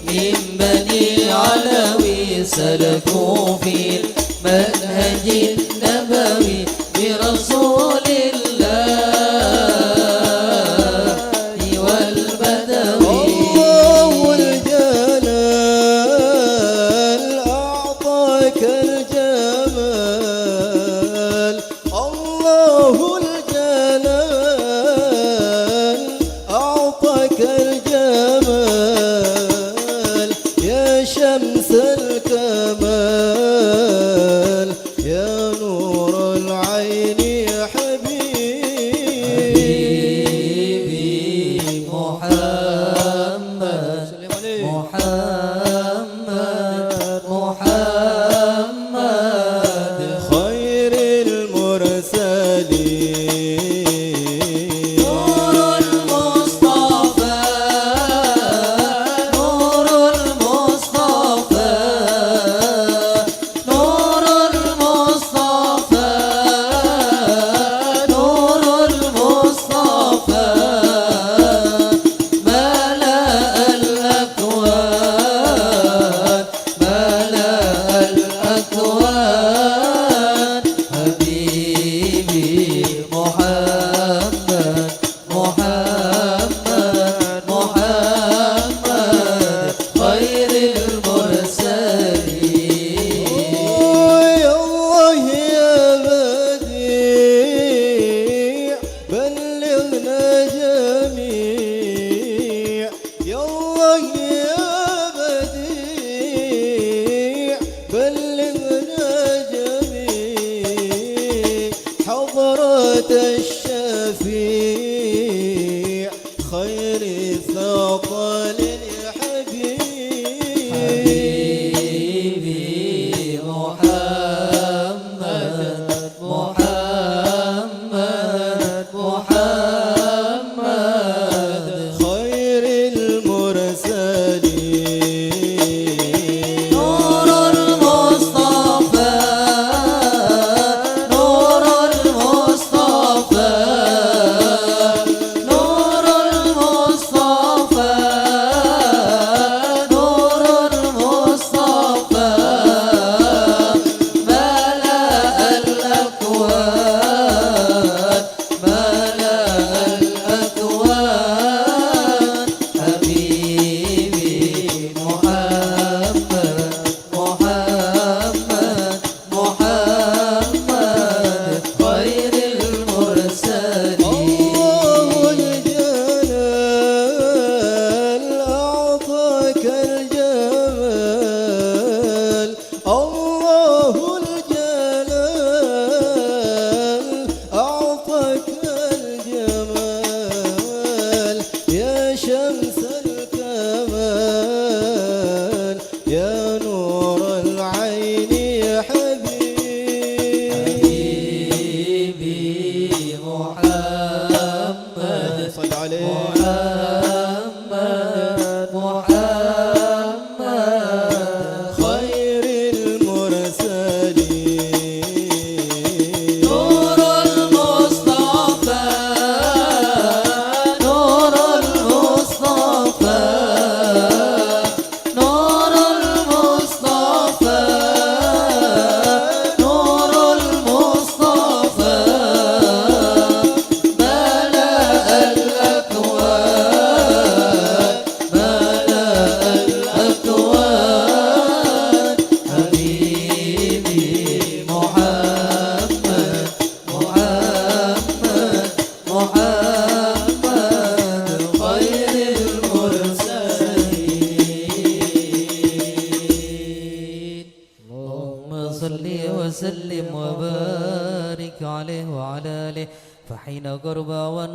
من بني علوي سلكوا في المنهج النبوي برسول الله والبدوي الله الجلال أعطاك الجمال الله الجلال أعطاك الجمال يا شمس الكمال يا نور العين يا حبيبي محمد محمد محمد صل وسلم وبارك عليه وعلى آله فحين قرب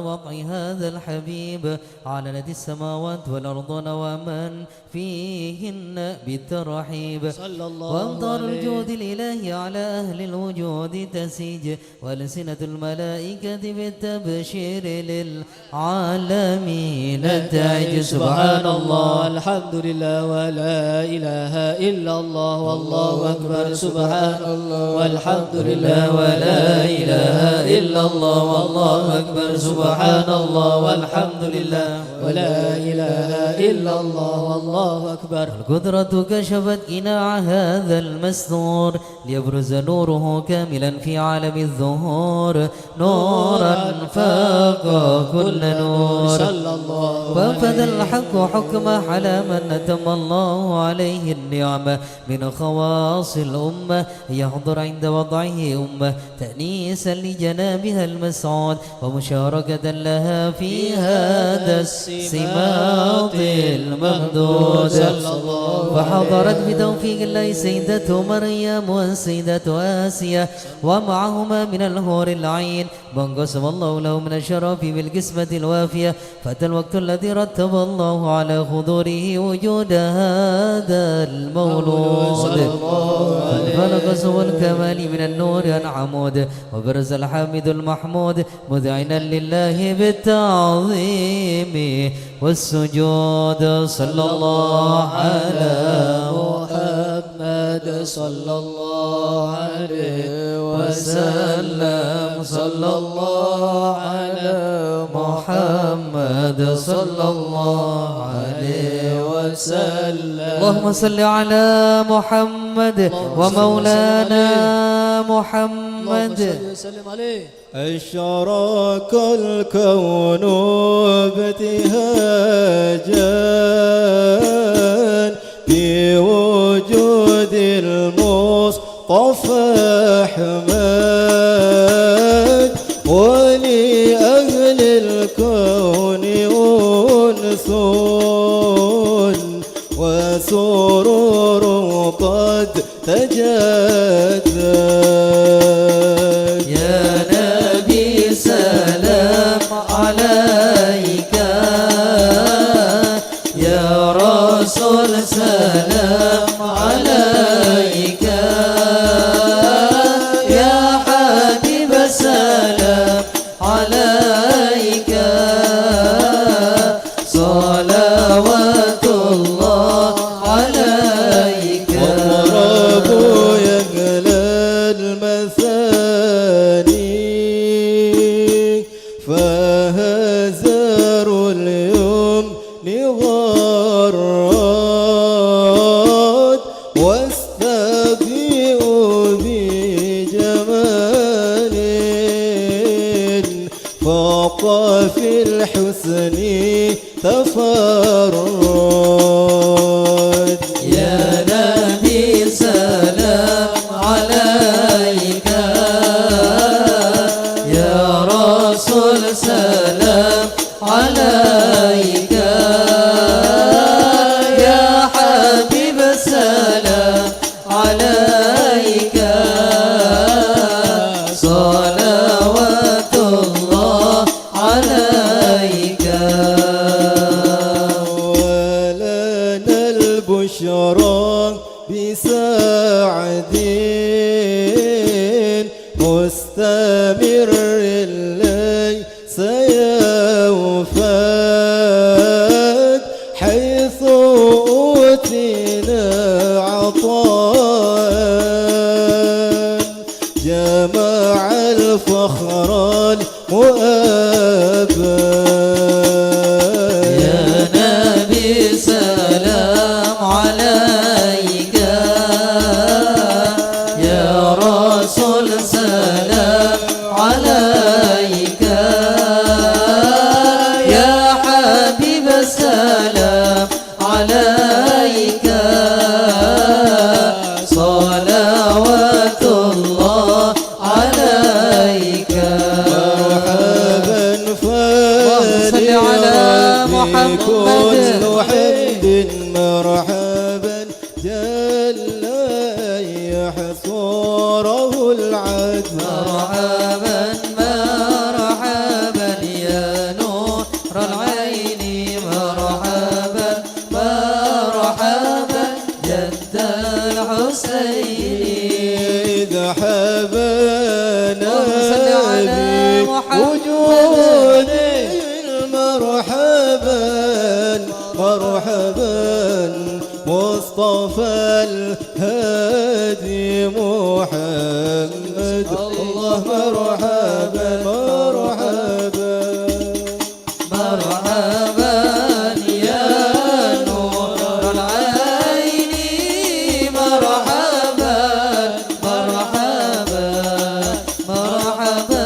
وضع هذا الحبيب على ندي السماوات والأرض ومن فيهن بالترحيب صلى الله وأمطار عليه. الجود الإلهي على أهل الوجود تسيج وألسنة الملائكة بالتبشير للعالمين تعج سبحان الله الحمد لله ولا إله إلا الله والله أكبر سبحان الله والحمد لله ولا إله إلا الله والله أكبر سبحان الله والحمد لله ولا إله إلا الله والله أكبر. القدرة كشفت قناع هذا المستور ليبرز نوره كاملا في عالم الظهور نورا فاق كل نور صلى الله وانفذ الحق حكمه على من أتم الله عليه النعمة من خواص الأمة يحضر عند وضعه أمة تأنيسا لجنابها المسعود ومشاركة لها في هذا السماط الممدود فحضرت بتوفيق الله سيدة مريم وسيدة آسيا ومعهما من الهور العين من قسم الله له من الشرف بالقسمة الوافية فأتى الوقت الذي رتب الله على حضوره وجود هذا المولود فلق سوى الكمال من النور عن عمود وبرز الحامد المحمود مذعنا لله بالتعظيم والسجود صلى الله على محمد صلى الله عليه وسلم صلى الله على محمد صلى الله عليه وسلم. اللهم صل على محمد ومولانا محمد وسلم عليه. أشرق الكون ابتهاجا بوجود المصطفى أحمد ولأهل الكون أنس وسرور قد تجدد يا نبي سلام عليك يا رسول سلام عليك يا حبيب سلام عليك صلوات الله عليك واضربوا يا أهل المثاني فهزروا اليوم غرات واستبيئوا بجمال فاق في الحسن تفرد يا نبي سلام عليك يا رسول سلام عليك يا حبيب سلام عليك صلوات الله عليك ولنا البشرى بسعد مستمر ليس يوفد حيث أوتينا عطاء جمع الفخر المؤبد يا نبي سلام عليك يا رسول سلام عليك يا حبيب سلام عليك صلوات الله عليك طوره العد مرحبا مرحبا يا نور العين مرحبا مرحبا جد الحسين إذا حبانا بوجودي مرحبا مرحبا مصطفى الهادي محمد الله مرحبا مرحبا مرحبا يا نور العين مرحبا مرحبا مرحبا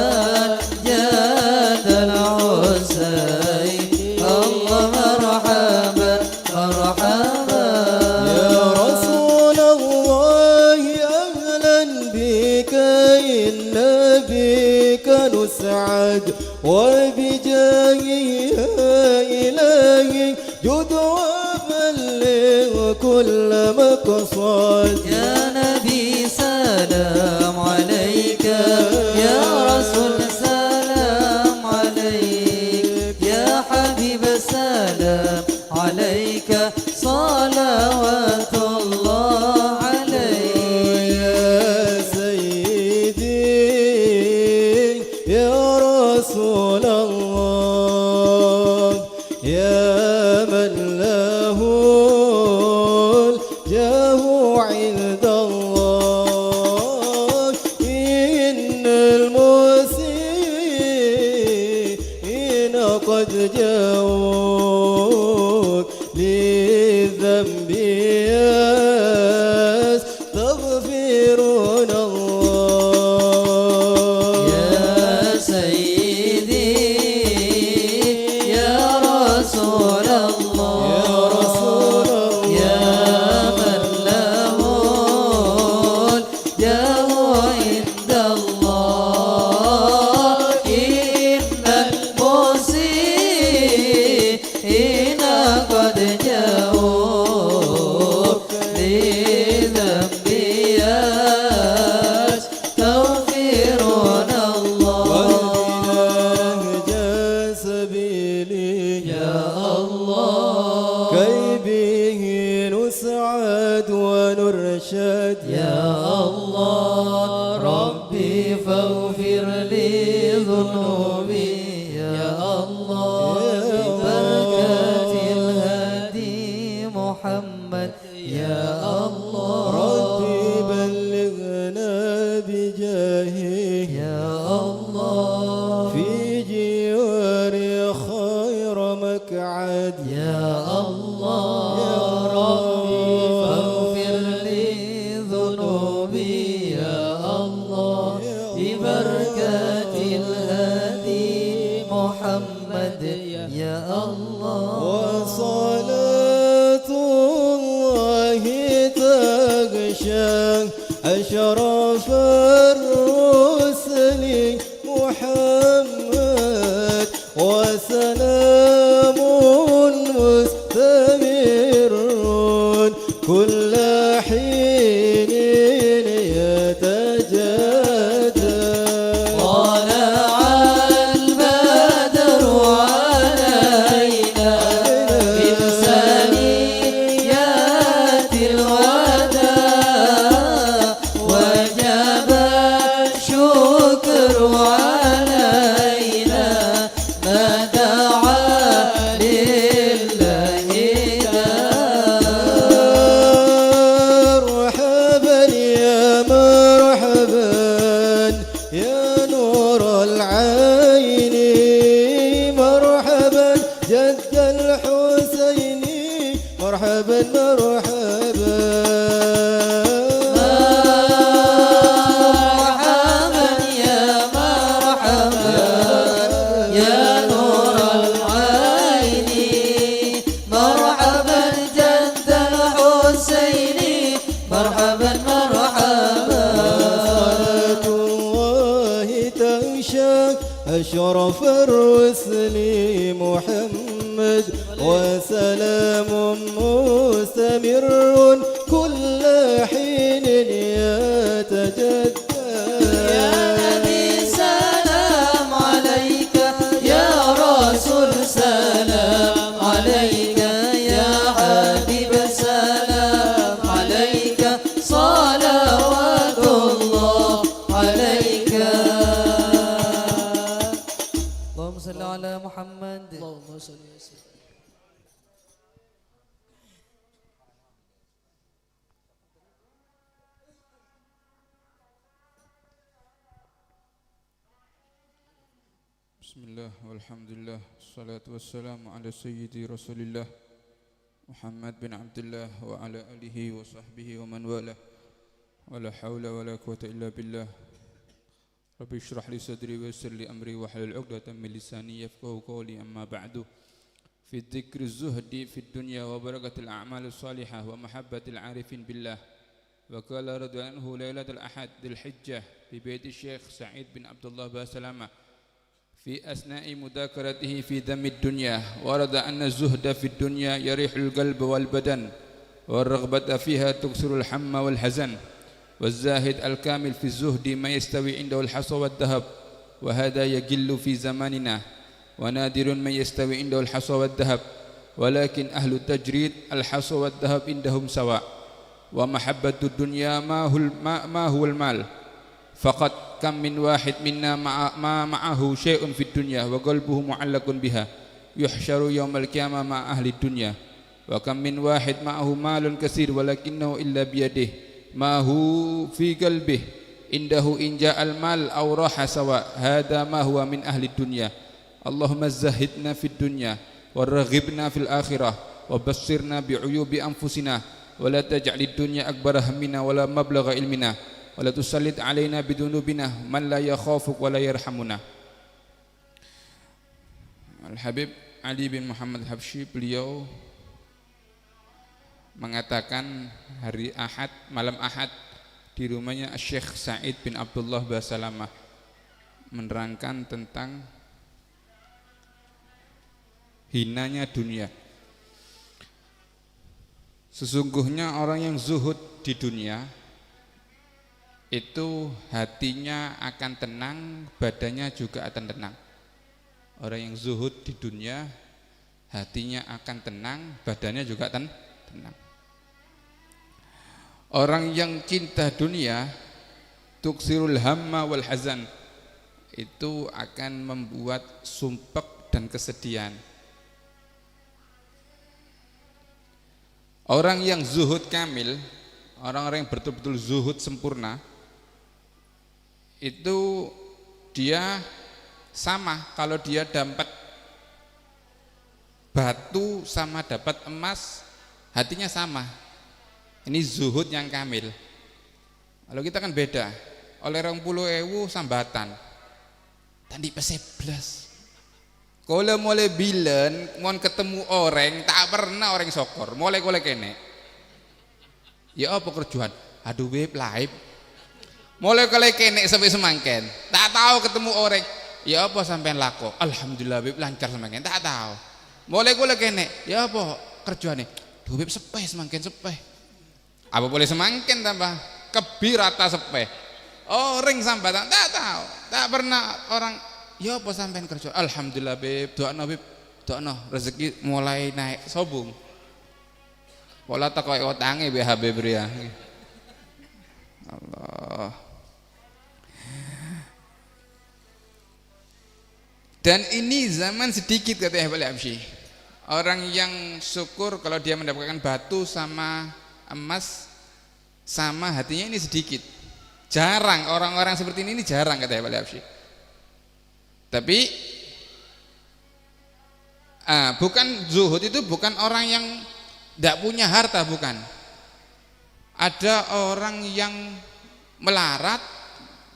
جاد الحسين الله مرحبا مرحبا يا رسول الله أهلا بك إن بك نسعد وبجاهه إلهي جد وبلغ كل مقصد يا نبي سلام عليك يا رسول سلام عليك يا حبيب سلام عليك صلوات الله عليك يا سيدي يا رسول الله يا من له الجاه عند الله إن المسيئين قد جاءوك للذنب يستغفرون الله يا سيدي يا رسول الله يا رسول الله يا من له الجاه عند الله إن المسيئين قد جاءوك لذنب يستغفرون الله والإله سبيلي يا الله كي به نسعد ونرشد يا الله ربي فاغفر لي ذنوبي يا الله ببركة الهادي محمد يا الله ربي بلغنا بجاهه يا الله في جواري خير مقعد يا الله يا ربي فاغفر لي ذنوبي يا الله ببركة الهادي محمد يا الله وصلاة الله تغشى أشرف الرسل محمد وسلام مستمر كل حين يتجدد طلع البدر علينا من ثنيات الوداع وجب الشكر علينا ما دعا لله مرحبا يا مرحبا يا نور العين مرحبا جد الحسين مرحبا مرحبا مرحبا يا مرحبا يا نور العين مرحبا جد الحسين مرحبا مرحبا صلاة الله تغشاك أشرف الرسل محمد وسلام مستمر كل حين يتجدد جدا يا نبي سلام عليك يا رسول سلام عليك يا حبيب سلام عليك صلوات الله عليك اللهم صل على محمد. اللهم صل وسلم. Bismillah walhamdulillah Assalatu wassalamu ala sayyidi rasulillah Muhammad bin Abdullah wa ala alihi wa sahbihi wa man wala wa la hawla wa la quwata illa billah. Rabbi syrah li sadri wa yassir li amri wa halul 'uqdatam min lisani yafqahu qawli. Amma ba'du. Fi dzikri zuhdi fid dunya wa barakatil a'malis salihah wa mahabbatil 'arifin billah. Wa qala radhiyallahu anhu lailatul ahad dzil hijjah bi baiti Syekh Sa'id bin Abdullah Basalamah في أثناء مذاكرته في ذم الدنيا ورد أن الزهد في الدنيا يريح القلب والبدن والرغبة فيها تكسر الحم والحزن والزاهد الكامل في الزهد ما يستوي عنده الحصى والذهب وهذا يقل في زماننا ونادر من يستوي عنده الحصى والذهب ولكن أهل التجريد الحصى والذهب عندهم سواء ومحبة الدنيا ما هو المال فقط كم من واحد منا ما معه شيء في الدنيا وقلبه معلق بها يحشر يوم القيامة مع أهل الدنيا وكم من واحد معه مال كثير ولكنه إلا بيده ما هو في قلبه عنده إن جاء المال أو راح سواء هذا ما هو من أهل الدنيا. اللهم زهدنا في الدنيا ورغبنا في الآخرة وبصرنا بعيوب أنفسنا ولا تجعل الدنيا أكبر همنا ولا مبلغ علمنا ولا تسلط علينا بذنوبنا من لا يخافك ولا يرحمنا. Al-Habib Ali bin Muhammad Habsyi, beliau mengatakan hari Ahad, malam Ahad di rumahnya Syekh Sa'id bin Abdullah Basalamah menerangkan tentang hinanya dunia. Sesungguhnya orang yang zuhud di dunia itu hatinya akan tenang, badannya juga akan tenang. Orang yang zuhud di dunia hatinya akan tenang, badannya juga tenang. Orang yang cinta dunia tuksirul hamma wal hazan, itu akan membuat sumpek dan kesedihan. Orang yang zuhud kamil, orang-orang yang betul-betul zuhud sempurna, itu dia sama kalau dia dapat batu sama dapat emas, hatinya sama. Ini zuhud yang kamil. Kalau kita kan beda. Oleh 20.000 sambatan tadi peseblas. Kalau mulai bilen mau ketemu orang tak pernah orang sokor, mulai kene. Ya apa kerjaan? Aduh beb laib. Mulai kene sampai semangken. Tak tahu ketemu orang. Ya apa sampean lako? Alhamdulillah beb lancar semangken. Tak tahu. Mulai kene. Ya apa kerjaane? Duh beb sepeh semangken sepeh. Apa boleh semangken tambah kebi rata sepeh. Orang sambatan tak tahu. Tak pernah orang. Ya apa sampean kerja? Alhamdulillah beb, doakno beb, doakno rezeki mulai naik sobung. Pola tak koyo otange be Habib ya. Allah. Dan ini zaman sedikit kata Habib Habsyi. Orang yang syukur kalau dia mendapatkan batu sama emas sama hatinya ini sedikit. Jarang orang-orang seperti ini jarang kata Habib Habsyi. Tapi bukan zuhud itu bukan orang yang tidak punya harta, bukan. Ada orang yang melarat,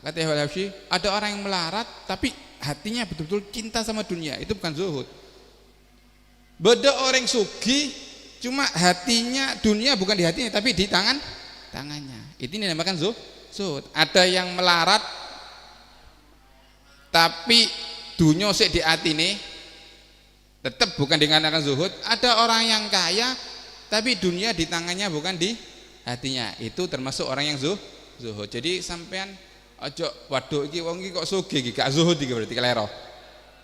kata Habib Habsyi, ada orang yang melarat tapi hatinya betul-betul cinta sama dunia, itu bukan zuhud. Beda orang sugih, cuma hatinya dunia bukan di hatinya tapi di tangannya. Itu dinamakan zuhud. Ada yang melarat tapi dunia sik di atine, tetap bukan dikatakan zuhud. Ada orang yang kaya tapi dunia di tangannya bukan di hatinya, itu termasuk orang yang zuhud. Jadi sampean aja waduh iki wong iki kok sugih iki gak zuhud iki berarti kelero.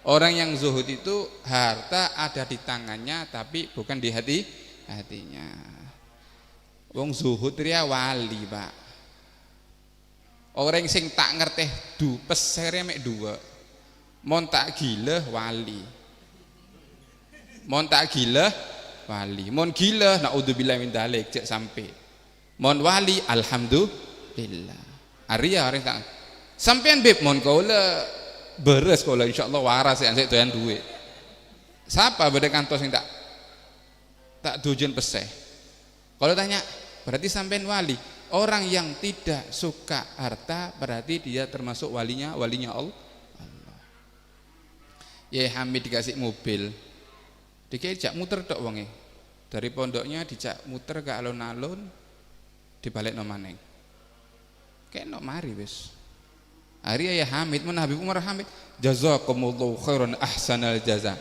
Orang yang zuhud itu harta ada di tangannya tapi bukan di hatinya. Wong zuhud ria wali, Pak. Orang sing tak ngerteh pesere mek dua. Mon tak gila wali. Mon tak gila wali. Mon gila naudzubillah min dzalik cek sampai. Mon wali alhamdulillah. Arya orang tak sampean beb mon kaula beres kaula insyaallah waras ya sik doyan duit. Siapa beda kantor sing tak tujuan peseh. Kalau tanya berarti sampean wali. Orang yang tidak suka harta berarti dia termasuk walinya Allah. Ya Hamid dikasih mobil. Dikejak muter tok wonge. Dari pondoknya dijak muter ke alun-alun dibalik no maneng. Kayak no mari wis. Hari ya Hamid mana Habib Umar Hamid jazakumullahu khairan ahsanal jaza.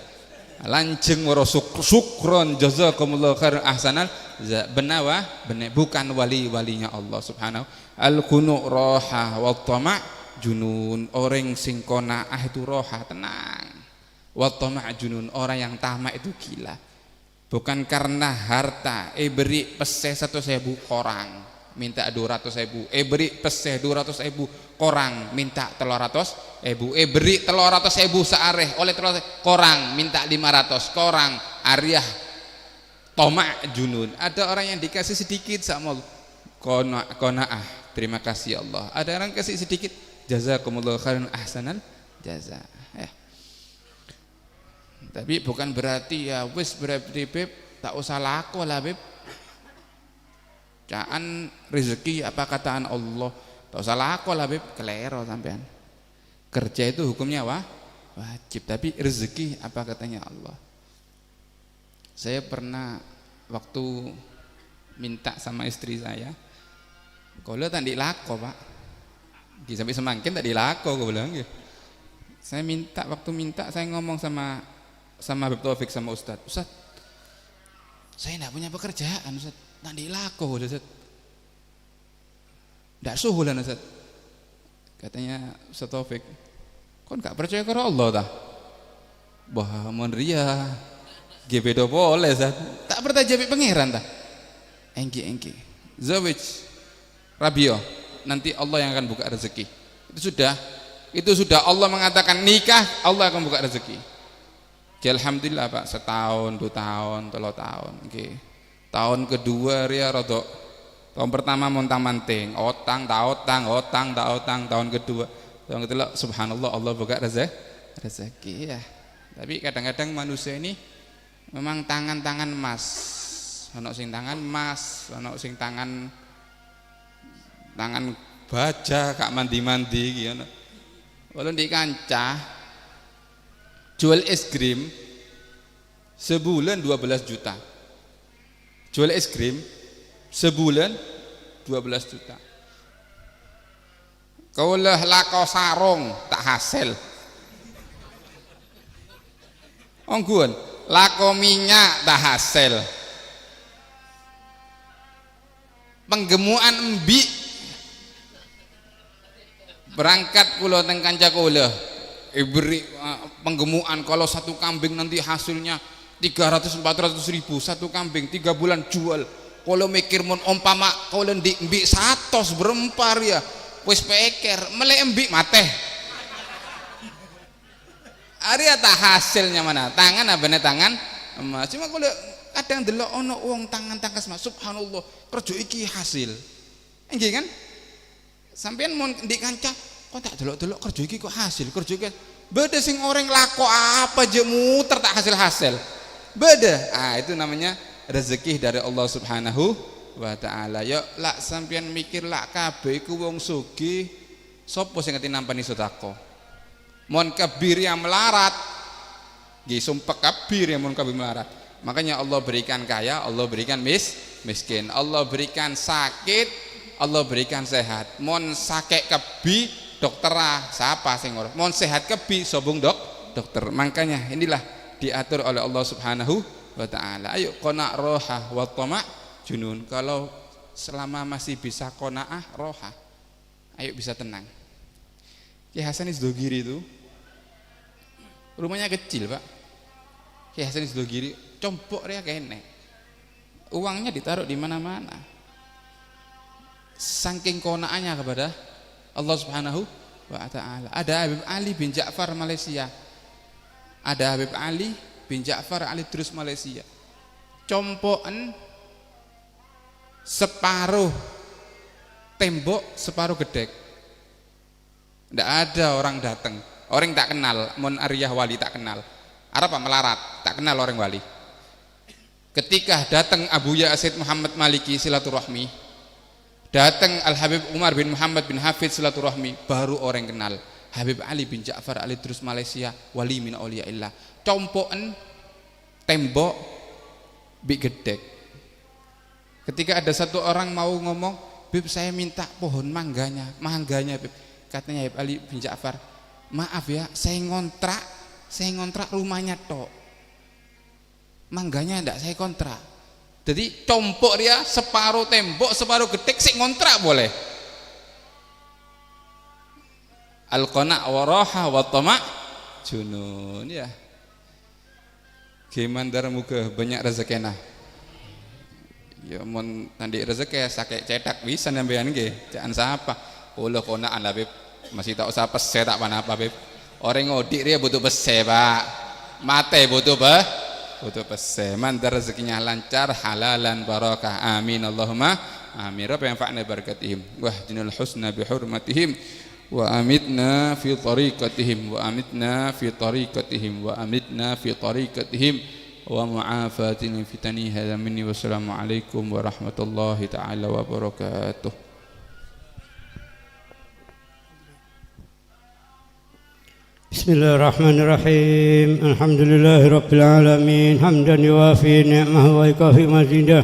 Lanceng waro syukron jazakumullahu khairan ahsanal jaza. Benawa benar bukan walinya Allah Subhanahu. Al-qunu roha wa tama' junun. Orang sing qanaah itu roha tenang. Wa tama' junun, orang yang tamak itu gila. Bukan karena harta beri peseh 100.000 korang minta 200.000, beri peseh 200.000 korang minta 300.000, beri 300.000 seareh oleh 300 korang minta 500 korang ariah tomak junun. Ada orang yang dikasih sedikit sama Allah qanaah, terima kasih Allah. Ada orang kasih sedikit jazakumullahu khairan ahsanal jaza. Tapi bukan berarti ya wis berarti beb tak usah lako lah beb. Caan rezeki apa kataan Allah, tak usah lako lah beb, kelero sampean. Kerja itu hukumnya wajib, tapi rezeki apa katanya Allah. Saya pernah waktu minta sama istri saya, kalau tak dilako Pak, sampai semakin tak dilako gue bilang gitu. Saya minta waktu minta saya ngomong sama Habib Taufik sama Ustadz, saya tidak punya pekerjaan Ustadz, tak dilako Ustadz, tidak suhulan Ustadz. Katanya Ustadz Taufik, kau nggak percaya kepada Allah dah? Wah mon ria, gebedo boleh Ustadz, tak percaya jadi pangeran dah. Engki, zawij, Rabio, nanti Allah yang akan buka rezeki. Itu sudah Allah mengatakan nikah, Allah akan buka rezeki. Alhamdulillah Pak, setahun, 2 tahun, 3 tahun. Okay. Tahun kedua ria rodok. Tahun pertama montang manting, otang, tahun kedua, tahun ketiga, subhanallah Allah buka rezeki ya. Tapi kadang-kadang manusia ini memang tangan emas. Ono sing tangan emas, ono sing tangan baja, kak mandi gitu. Walau di kancah jual es krim sebulan 12 juta. Jual es krim sebulan 12 juta. Kau lah lako sarung tak hasil. Ongguan lako minyak tak hasil. Penggemuan embik berangkat pulau teng kanca kula. Beri penggemuan kalau satu kambing nanti hasilnya 300-400 ribu satu kambing 3 bulan jual. Kalau mikir mon umpama kalau di embik 100 berempar ya wis peker melek embik mateh. Ari tak hasilnya mana tangan apa tangan emas. Cuma kalau kadang delok ono wong tangan mas subhanallah kerja iki hasil. Nggih kan? Sampeyan mon di kancah kok tak delok-delok kerja iki kok hasil, kerja iki beda sing orang lako apa aja muter tak hasil beda. Itu namanya rezeki dari Allah Subhanahu wa taala. Yo lak sampean mikir lak kabeh iku wong sugih sapa sing ngerti nampani sedekah. Mon kabir yang melarat nggih sumpek kabir yang mon kabir melarat. Makanya Allah berikan kaya, Allah berikan miskin, Allah berikan sakit, Allah berikan sehat. Mon sakit kebi dokter siapa sing ngurus? Mon sehat kebi sobung dokter. Makanya inilah diatur oleh Allah Subhanahu wa taala. Ayo qana' roha wa tama' junun. Kalau selama masih bisa qanaah roha, ayo bisa tenang. Kiai Hasan Isdogiri itu rumahnya kecil Pak. Kiai Hasan Isdogiri compok dia kene. Uangnya ditaruh di mana-mana. Saking konaannya kepada Allah Subhanahu wa ta'ala. Ada Habib Ali bin Ja'far Malaysia. Ada Habib Ali bin Ja'far Ali terus Malaysia. Compokan separuh tembok, separuh gedek. Tidak ada orang datang, orang tak kenal. Mon Ariyah Wali tak kenal. Apa melarat, tak kenal orang wali. Ketika datang Abu Yazid Muhammad Maliki silaturahmi, datang Al Habib Umar bin Muhammad bin Hafidz silaturahmi, baru orang kenal Habib Ali bin Ja'far Ali terus Malaysia, wali min auliyaillah. Compokan tembok bi gedek. Ketika ada satu orang mau ngomong, Bib saya minta pohon mangganya Bib. Katanya Habib Ali bin Ja'far, maaf ya, saya ngontrak rumahnya tok, mangganya enggak saya kontrak. Jadi compok dia separuh tembok, separuh gedek, sik ngontrak boleh. Al-qana' wa raha wa tama' junun ya. Gimana muga banyak rezekina. Ya mon tandi rezeki sakit cetak bisa nyampean nggih, jangan siapa. Ulah konaan lah Beb. Masih tak usah pese tak apa-apa Beb. Orang ngodik dia butuh pese, Pak. Mate butuh pese. Mantar rezekinya lancar, halalan barakah. Amin Allahumma amin. Rabbi yanfa'na barakatihim wa hdinal husna bi hurmatihim wa amitna fi tariqatihim wa amitna fi tariqatihim wa amitna fi tariqatihim wa mu'afatin min fitani hadza minni wassalamu alaikum warahmatullahi taala wabarakatuh. Bismillahirrahmanirrahim. Alhamdulillahi rabbil alamin hamdan yuwafi ni'mahu wa yukafi mazidah.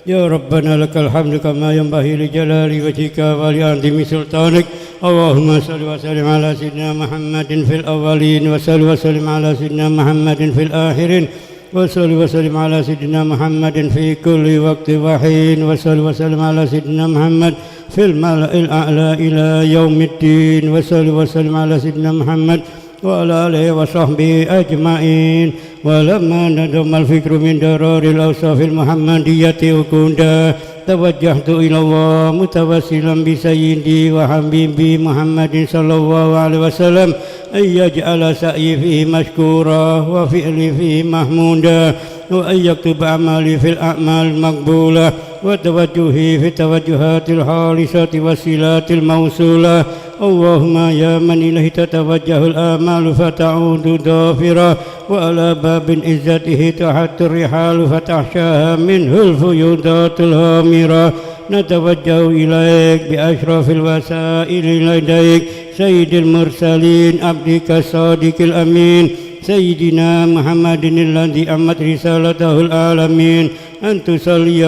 Ya Rabbana lakal hamdu kama yanbaghi li jalali wajhika wa li 'azimi sultanik. Allahumma shalli wa sallim ala sayyidina Muhammadin fil awwalin wa salli wa sallim ala sayyidina Muhammadin fil akhirin. وصلي وسلم على سيدنا محمد في كل وقت وحين وصلي وسلم على سيدنا محمد في الملأ الأعلى إلى يوم الدين وصلي وسلم على سيدنا محمد وعلى آله وصحبه أجمعين. ولما ندم الفكر من درار الأوصاف المحمدية وكندا توجهت إلى الله متوسلا بسيدي وحبيبي محمد صلى الله عليه وسلم أن يجعل سعي فيه مشكورا وفعلي فيه محمودا وأن يكتب أعمالي في الأعمال المقبولة وتوجهي في التوجهات الخالصة والصلات الموصولة. اللهم يا من إليه تتوجه الآمال فتعود ضافرة وعلى باب عزته تحت الرحال فتحشاها منه الفيوضات الهامرة. نتوجه إليك بأشرف الوسائل لديك سيد المرسلين عبدك الصادق الأمين سيدنا محمد الذي أمت رسالته العالمين أن تصلي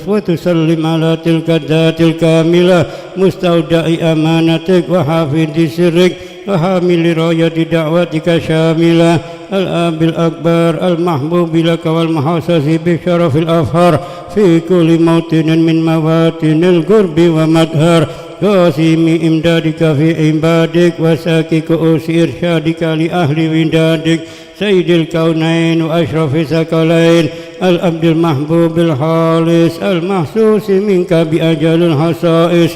وتسلم على تلك الذات الكاملة مستودع أمانتك وحافظ سرك وحامل راية دعوتك شاملة الآب الأكبر المحبوب لك والمحسس بشرف الأفهار في كل موطن من مواطن القرب ومدهر قاسم إمدادك في عبادك وساكي كؤوس إرشادك لأهل ودادك سيد الكونين وأشرف الثقلين العبد المحبوب الخالص المحسوس منك بأجل الخصائص.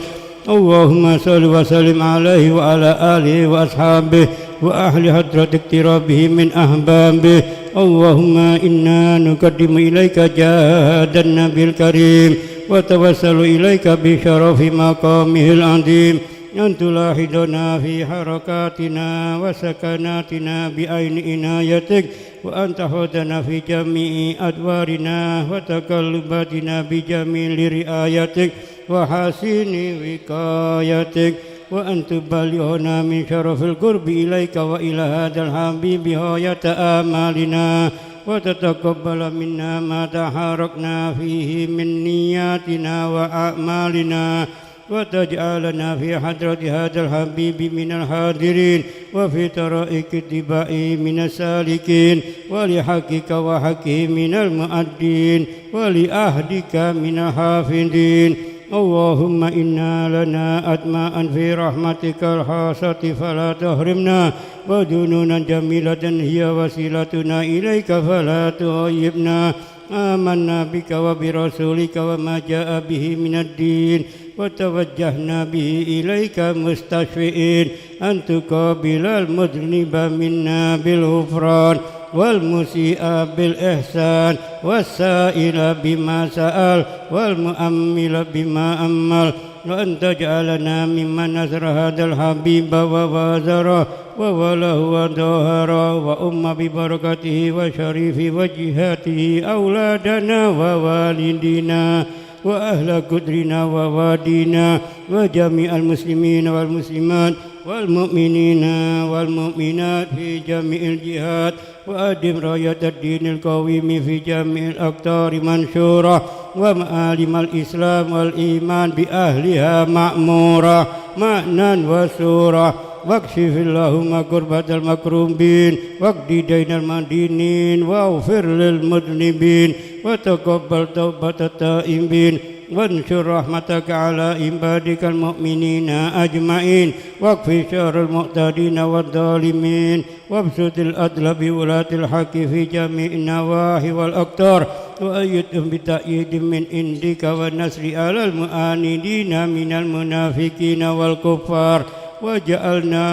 اللهم صل وسلم عليه وعلى آله وأصحابه وأهل حضرة اقترابه من أحبابه. اللهم إنا نقدم إليك جاه النبي الكريم وتوسل إليك بشرف مقامه العظيم أن تلاحظنا في حركاتنا وسكناتنا بعين عنايتك وأن تحفظنا في جميع أدوارنا وتقلباتنا بجميل رعايتك وحسن وقايتك وأن تبلغنا من شرف القرب إليك وإلى هذا الحبيب غاية آمالنا وتتقبل منا ما تحركنا فيه من نياتنا وأعمالنا وتجعلنا في حضرة هذا الحبيب من الحاضرين وفي طرائق اتباعه من السالكين ولحقك وحقه من المؤدين ولأهدك من الحافظين. اللهم إنا لنا أدماء في رحمتك الخاصة فلا تحرمنا ودنونا جميلة هي وسيلتنا إليك فلا تغيبنا آمنا بك وبرسولك وما جاء به من الدين وتوجهنا به إليك مستشفئين أن تقابل المذنب منا بالغفران والمسيء بالإحسان والسائل بما سأل والمؤمل بما أمل وأن تجعلنا ممن نصر هذا الحبيب ووازره ووله وظهره وأم ببركته وشريف وجهاته أولادنا ووالدينا وأهل قدرنا ووادينا وجميع المسلمين والمسلمات والمؤمنين والمؤمنات في جميع الجهات وأدم راية الدين القويم في جميع الأقطار منشورة ومعالم الإسلام والإيمان بأهلها مأمورة معنى وسورة واكشف اللهم كربة المكروبين واقض دين المدينين واغفر للمذنبين وتقبل توبة التائبين وانشر رحمتك على عبادك المؤمنين أجمعين واكفي شر المعتدين والظالمين وابسط الأدل بولاة الحق في جميع النواحي والأقطار وأيدهم بتأييد من عندك والنصر على المعاندين من المنافقين والكفار واجعلنا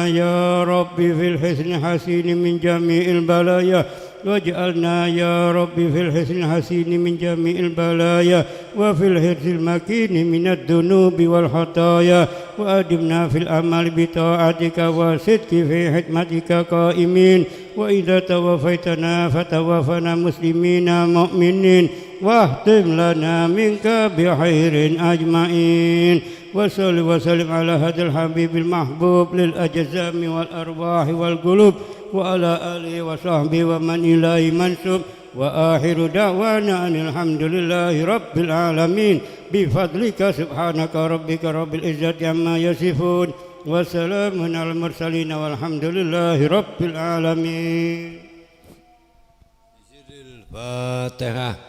يا رب في الحسن حسين من جميع البلايا واجعلنا يا رب في الحسن الحسين من جميع البلايا وفي الحرص المكين من الذنوب والخطايا وأدمنا في الأمل بطاعتك والصدق في حكمتك قائمين وإذا توفيتنا فتوفنا مسلمين مؤمنين واختم لنا منك بخير أجمعين وصل وسلم على هذا الحبيب المحبوب للأجسام والأرواح والقلوب وعلى آله وصحبه ومن إليه منسوب وآخر دعوانا أن الحمد لله رب العالمين بفضلك سبحانك ربك رب العزة عما يصفون وسلام على المرسلين والحمد لله رب العالمين. الفاتحة.